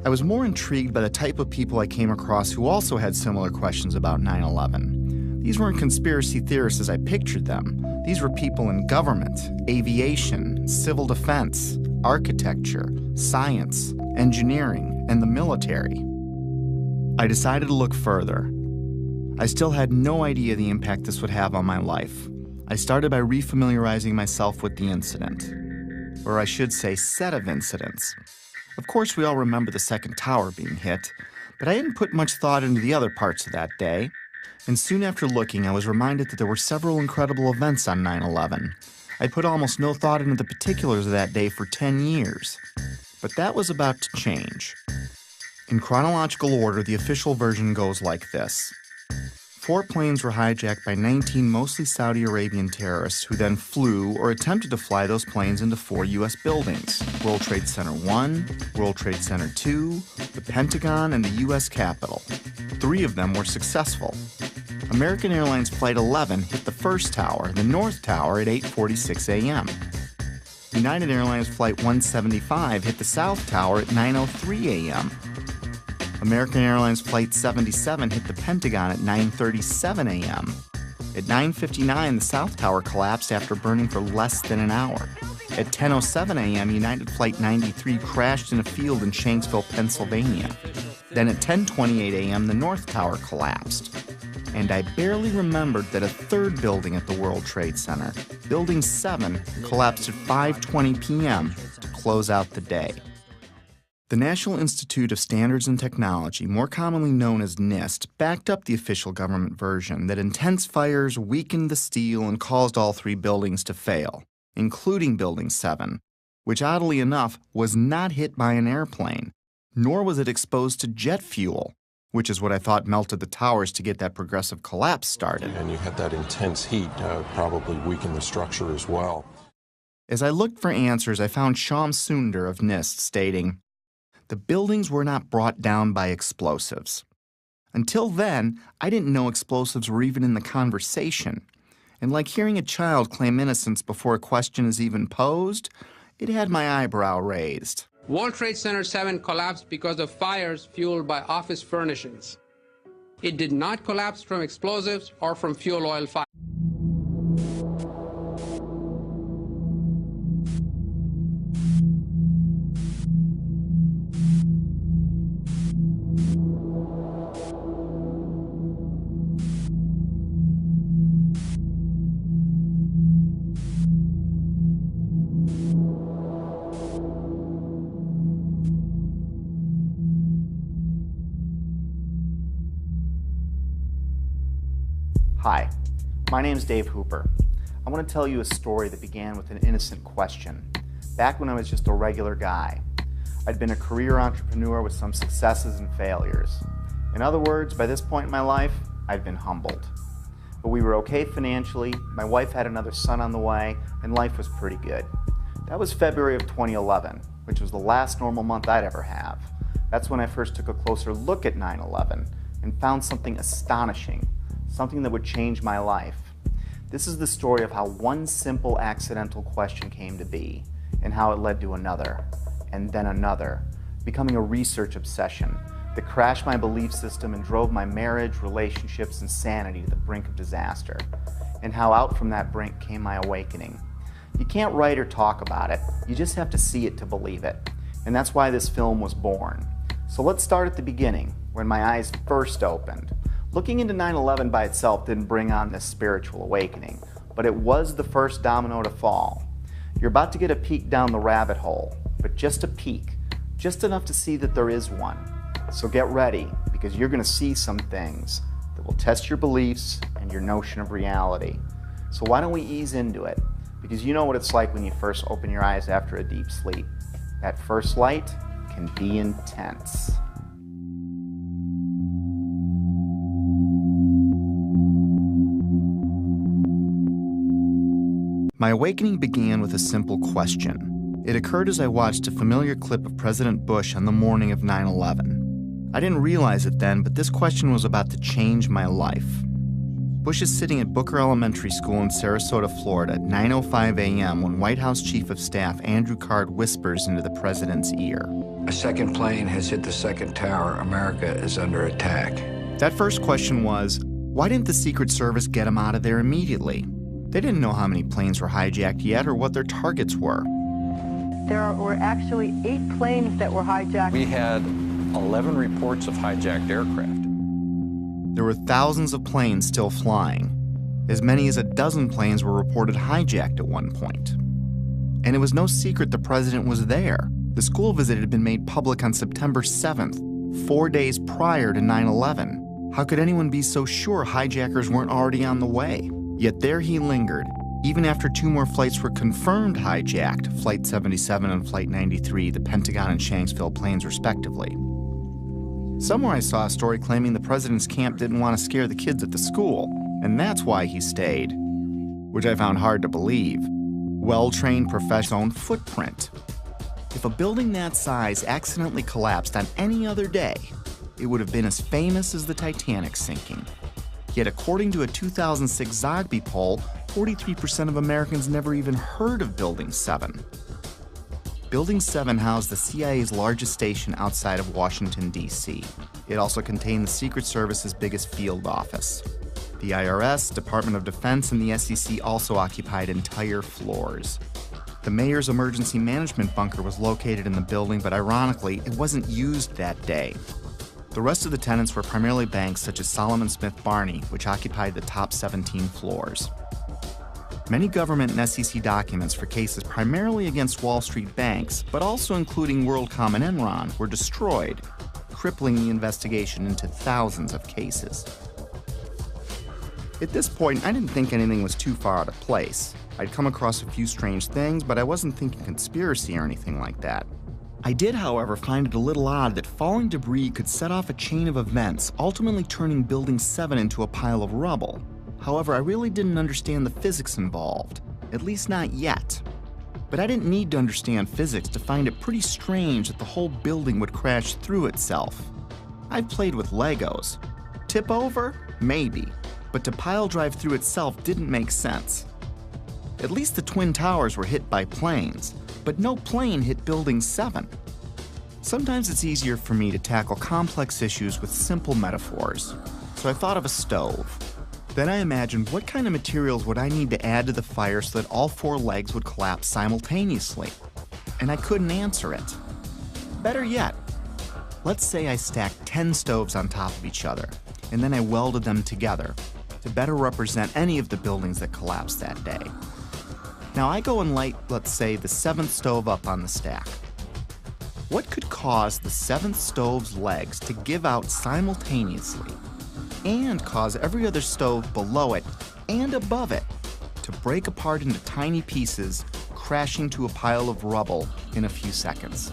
I was more intrigued by the type of people I came across who also had similar questions about 9/11. These weren't conspiracy theorists as I pictured them. These were people in government, aviation, civil defense, architecture, science, engineering, and the military. I decided to look further. I still had no idea the impact this would have on my life. I started by refamiliarizing myself with the incident, or I should say set of incidents. Of course, we all remember the second tower being hit, but I hadn't put much thought into the other parts of that day. And soon after looking, I was reminded that there were several incredible events on 9/11. I'd put almost no thought into the particulars of that day for 10 years. But that was about to change. In chronological order, the official version goes like this. 4 planes were hijacked by 19 mostly Saudi Arabian terrorists who then flew or attempted to fly those planes into 4 U.S. buildings: World Trade Center 1, World Trade Center 2, the Pentagon, and the U.S. Capitol. 3 of them were successful. American Airlines Flight 11 hit the first tower, the North Tower, at 8:46 a.m. United Airlines Flight 175 hit the South Tower at 9:03 a.m. American Airlines Flight 77 hit the Pentagon at 9:37 a.m. At 9:59, the South Tower collapsed after burning for less than an hour. At 10:07 a.m., United Flight 93 crashed in a field in Shanksville, Pennsylvania. Then at 10:28 a.m., the North Tower collapsed. And I barely remembered that a third building at the World Trade Center, Building 7, collapsed at 5:20 p.m. to close out the day. The National Institute of Standards and Technology, more commonly known as NIST, backed up the official government version that intense fires weakened the steel and caused all 3 buildings to fail, including Building 7, which oddly enough was not hit by an airplane, nor was it exposed to jet fuel, which is what I thought melted the towers to get that progressive collapse started. And you had that intense heat probably weakened the structure as well. As I looked for answers, I found Shyam Sundar of NIST stating, "The buildings were not brought down by explosives. Until then, I didn't know explosives were even in the conversation. And like hearing a child claim innocence before a question is even posed, it had my eyebrow raised." World Trade Center 7 collapsed because of fires fueled by office furnishings. It did not collapse from explosives or from fuel oil fire. Hi, my name's Dave Hooper. I want to tell you a story that began with an innocent question, back when I was just a regular guy. I'd been a career entrepreneur with some successes and failures. In other words, by this point in my life, I'd been humbled. But we were okay financially, my wife had another son on the way, and life was pretty good. That was February of 2011, which was the last normal month I'd ever have. That's when I first took a closer look at 9/11 and found something astonishing. Something that would change my life. This is the story of how one simple accidental question came to be, and how it led to another, and then another, becoming a research obsession that crashed my belief system and drove my marriage, relationships, and sanity to the brink of disaster, and how out from that brink came my awakening. You can't write or talk about it, you just have to see it to believe it, and that's why this film was born. So let's start at the beginning, when my eyes first opened. Looking into 9/11 by itself didn't bring on this spiritual awakening, but it was the first domino to fall. You're about to get a peek down the rabbit hole, but just a peek, just enough to see that there is one. So get ready, because you're going to see some things that will test your beliefs and your notion of reality. So why don't we ease into it? Because you know what it's like when you first open your eyes after a deep sleep. That first light can be intense. My awakening began with a simple question. It occurred as I watched a familiar clip of President Bush on the morning of 9/11. I didn't realize it then, but this question was about to change my life. Bush is sitting at Booker Elementary School in Sarasota, Florida at 9:05 a.m. when White House Chief of Staff Andrew Card whispers into the president's ear. A second plane has hit the second tower. America is under attack. That first question was, why didn't the Secret Service get him out of there immediately? They didn't know how many planes were hijacked yet or what their targets were. There were actually 8 planes that were hijacked. We had 11 reports of hijacked aircraft. There were thousands of planes still flying. As many as a dozen planes were reported hijacked at one point. And it was no secret the president was there. The school visit had been made public on September 7th, 4 days prior to 9/11. How could anyone be so sure hijackers weren't already on the way? Yet there he lingered, even after 2 more flights were confirmed hijacked, Flight 77 and Flight 93, the Pentagon and Shanksville planes respectively. Somewhere I saw a story claiming the president's camp didn't want to scare the kids at the school, and that's why he stayed, which I found hard to believe. Well-trained professional own footprint. If a building that size accidentally collapsed on any other day, it would have been as famous as the Titanic sinking. Yet according to a 2006 Zogby poll, 43% of Americans never even heard of Building 7. Building 7 housed the CIA's largest station outside of Washington, D.C. It also contained the Secret Service's biggest field office. The IRS, Department of Defense, and the SEC also occupied entire floors. The mayor's emergency management bunker was located in the building, but ironically, it wasn't used that day. The rest of the tenants were primarily banks such as Solomon Smith Barney, which occupied the top 17 floors. Many government and SEC documents for cases primarily against Wall Street banks, but also including WorldCom and Enron, were destroyed, crippling the investigation into thousands of cases. At this point, I didn't think anything was too far out of place. I'd come across a few strange things, but I wasn't thinking conspiracy or anything like that. I did, however, find it a little odd that falling debris could set off a chain of events, ultimately turning Building 7 into a pile of rubble. However, I really didn't understand the physics involved, at least not yet. But I didn't need to understand physics to find it pretty strange that the whole building would crash through itself. I've played with Legos. Tip over? Maybe. But to pile drive through itself didn't make sense. At least the Twin Towers were hit by planes, but no plane hit Building 7. Sometimes it's easier for me to tackle complex issues with simple metaphors, so I thought of a stove. Then I imagined what kind of materials would I need to add to the fire so that all 4 legs would collapse simultaneously, and I couldn't answer it. Better yet, let's say I stacked 10 stoves on top of each other, and then I welded them together to better represent any of the buildings that collapsed that day. Now I go and light, let's say, the 7th stove up on the stack. What could cause the 7th stove's legs to give out simultaneously and cause every other stove below it and above it to break apart into tiny pieces, crashing to a pile of rubble in a few seconds?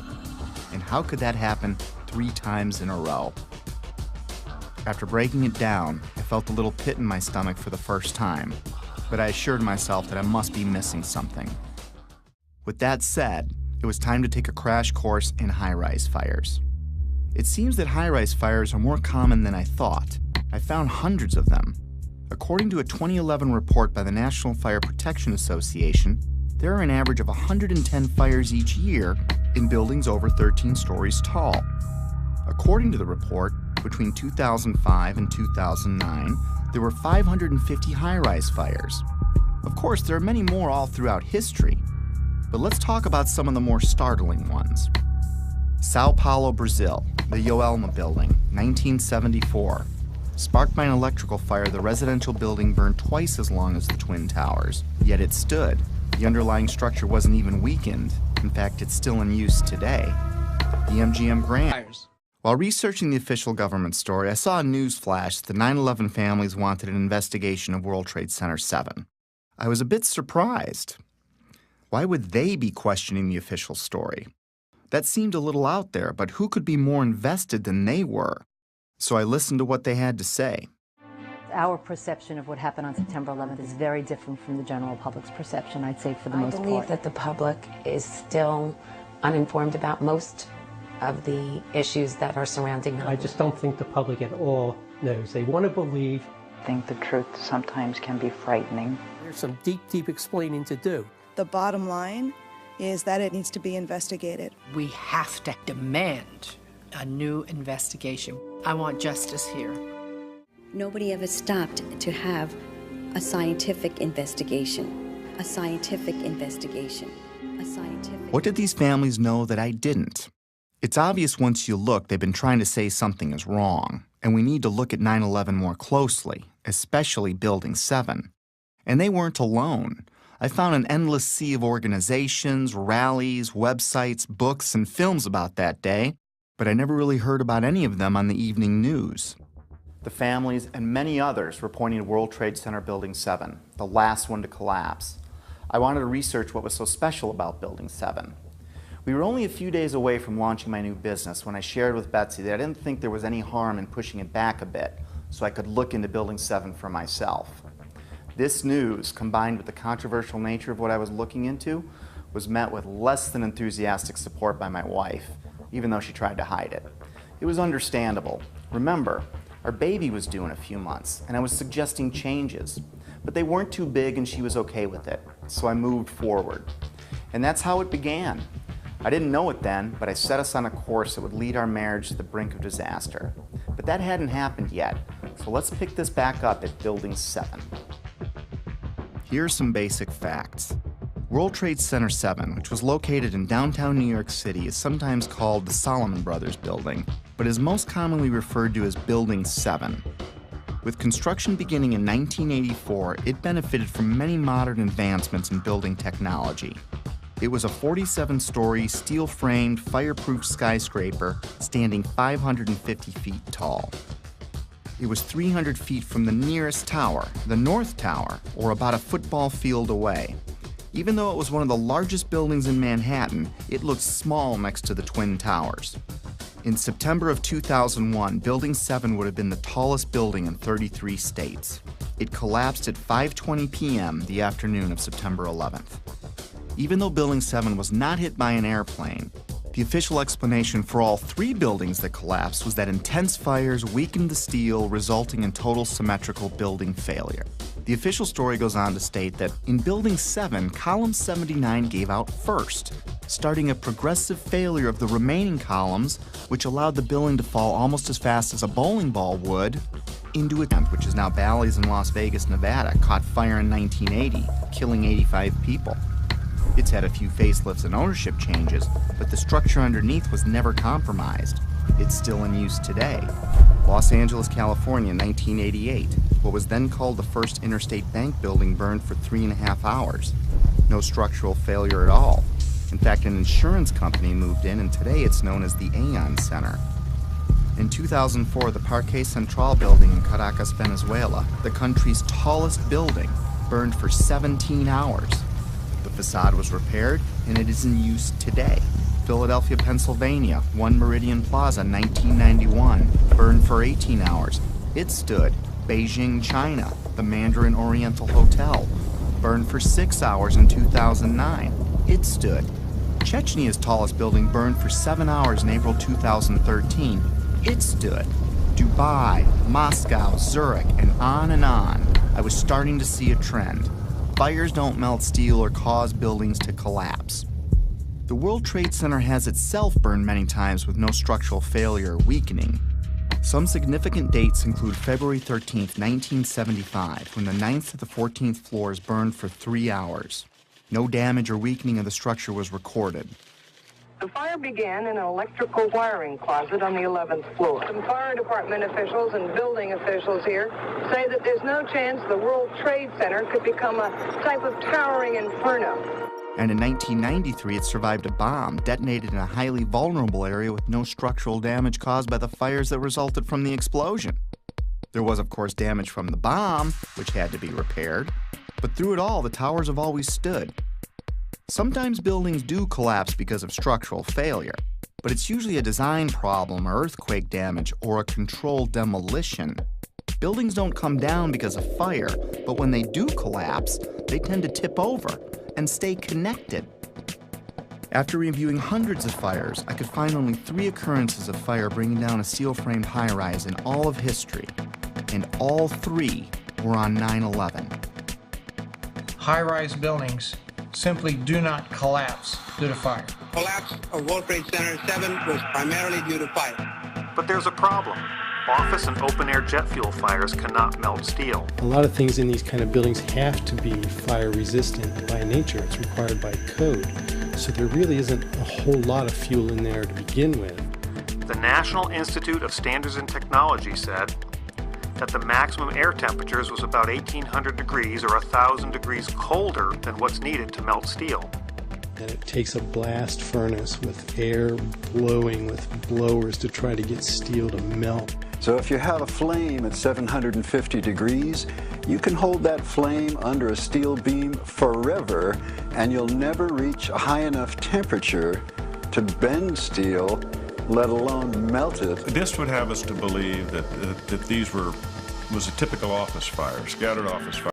And how could that happen 3 times in a row? After breaking it down, I felt a little pit in my stomach for the first time, but I assured myself that I must be missing something. With that said, it was time to take a crash course in high-rise fires. It seems that high-rise fires are more common than I thought. I found hundreds of them. According to a 2011 report by the National Fire Protection Association, there are an average of 110 fires each year in buildings over 13 stories tall. According to the report, between 2005 and 2009, there were 550 high-rise fires. Of course, there are many more all throughout history, but let's talk about some of the more startling ones. Sao Paulo, Brazil, the Joelma building, 1974. Sparked by an electrical fire, the residential building burned twice as long as the Twin Towers, yet it stood. The underlying structure wasn't even weakened. In fact, it's still in use today. The MGM Grand. While researching the official government story, I saw a news flash that the 9/11 families wanted an investigation of World Trade Center 7. I was a bit surprised. Why would they be questioning the official story? That seemed a little out there, but who could be more invested than they were? So I listened to what they had to say. Our perception of what happened on September 11th is very different from the general public's perception, I'd say, for the most part. I believe that the public is still uninformed about most of the issues that are surrounding them. I just don't think the public at all knows. They want to believe. I think the truth sometimes can be frightening. There's some deep, deep explaining to do. The bottom line is that it needs to be investigated. We have to demand a new investigation. I want justice here. Nobody ever stopped to have a scientific investigation. A scientific investigation. A scientific... What did these families know that I didn't? It's obvious once you look, they've been trying to say something is wrong, and we need to look at 9/11 more closely, especially Building 7. And they weren't alone. I found an endless sea of organizations, rallies, websites, books, and films about that day, but I never really heard about any of them on the evening news. The families and many others were pointing to World Trade Center Building 7, the last one to collapse. I wanted to research what was so special about Building 7. We were only a few days away from launching my new business when I shared with Betsy that I didn't think there was any harm in pushing it back a bit so I could look into Building 7 for myself. This news, combined with the controversial nature of what I was looking into, was met with less than enthusiastic support by my wife, even though she tried to hide it. It was understandable. Remember, our baby was due in a few months, and I was suggesting changes. But they weren't too big and she was okay with it, so I moved forward. And that's how it began. I didn't know it then, but I set us on a course that would lead our marriage to the brink of disaster. But that hadn't happened yet, so let's pick this back up at Building 7. Here are some basic facts. World Trade Center 7, which was located in downtown New York City, is sometimes called the Salomon Brothers Building, but is most commonly referred to as Building 7. With construction beginning in 1984, it benefited from many modern advancements in building technology. It was a 47-story, steel-framed, fireproof skyscraper standing 550 feet tall. It was 300 feet from the nearest tower, the North Tower, or about a football field away. Even though it was one of the largest buildings in Manhattan, it looked small next to the Twin Towers. In September of 2001, Building 7 would have been the tallest building in 33 states. It collapsed at 5:20 p.m. the afternoon of September 11th. Even though Building 7 was not hit by an airplane, the official explanation for all 3 buildings that collapsed was that intense fires weakened the steel, resulting in total symmetrical building failure. The official story goes on to state that in Building 7, column 79 gave out first, starting a progressive failure of the remaining columns, which allowed the building to fall almost as fast as a bowling ball would into a tent, which is now Bally's in Las Vegas, Nevada, caught fire in 1980, killing 85 people. It's had a few facelifts and ownership changes, but the structure underneath was never compromised. It's still in use today. Los Angeles, California, 1988. What was then called the First Interstate Bank building burned for 3.5 hours. No structural failure at all. In fact, an insurance company moved in, and today it's known as the Aon Center. In 2004, the Parque Central building in Caracas, Venezuela, the country's tallest building, burned for 17 hours. The facade was repaired, and it is in use today. Philadelphia, Pennsylvania, One Meridian Plaza, 1991, burned for 18 hours. It stood. Beijing, China, the Mandarin Oriental Hotel, burned for 6 hours in 2009. It stood. Chechny's tallest building burned for 7 hours in April 2013. It stood. Dubai, Moscow, Zurich, and on and on. I was starting to see a trend. Fires don't melt steel or cause buildings to collapse. The World Trade Center has itself burned many times with no structural failure or weakening. Some significant dates include February 13, 1975, when the 9th to the 14th floors burned for 3 hours. No damage or weakening of the structure was recorded. The fire began in an electrical wiring closet on the 11th floor. Some fire department officials and building officials here say that there's no chance the World Trade Center could become a type of towering inferno. And in 1993, it survived a bomb detonated in a highly vulnerable area with no structural damage caused by the fires that resulted from the explosion. There was, of course, damage from the bomb, which had to be repaired, but through it all, the towers have always stood. Sometimes buildings do collapse because of structural failure, but it's usually a design problem, earthquake damage, or a controlled demolition. Buildings don't come down because of fire, but when they do collapse, they tend to tip over and stay connected. After reviewing hundreds of fires, I could find only 3 occurrences of fire bringing down a steel-framed high-rise in all of history, and all 3 were on 9/11. High-rise buildings simply do not collapse due to fire. Collapse of World Trade Center 7 was primarily due to fire. But there's a problem. Office and open-air jet fuel fires cannot melt steel. A lot of things in these kind of buildings have to be fire resistant by nature. It's required by code. So there really isn't a whole lot of fuel in there to begin with. The National Institute of Standards and Technology said that the maximum air temperatures was about 1,800 degrees or 1,000 degrees colder than what's needed to melt steel. And it takes a blast furnace with air blowing with blowers to try to get steel to melt. So if you have a flame at 750 degrees, you can hold that flame under a steel beam forever, and you'll never reach a high enough temperature to bend steel, let alone melt it. This would have us to believe that these was a typical office fire, scattered office fire.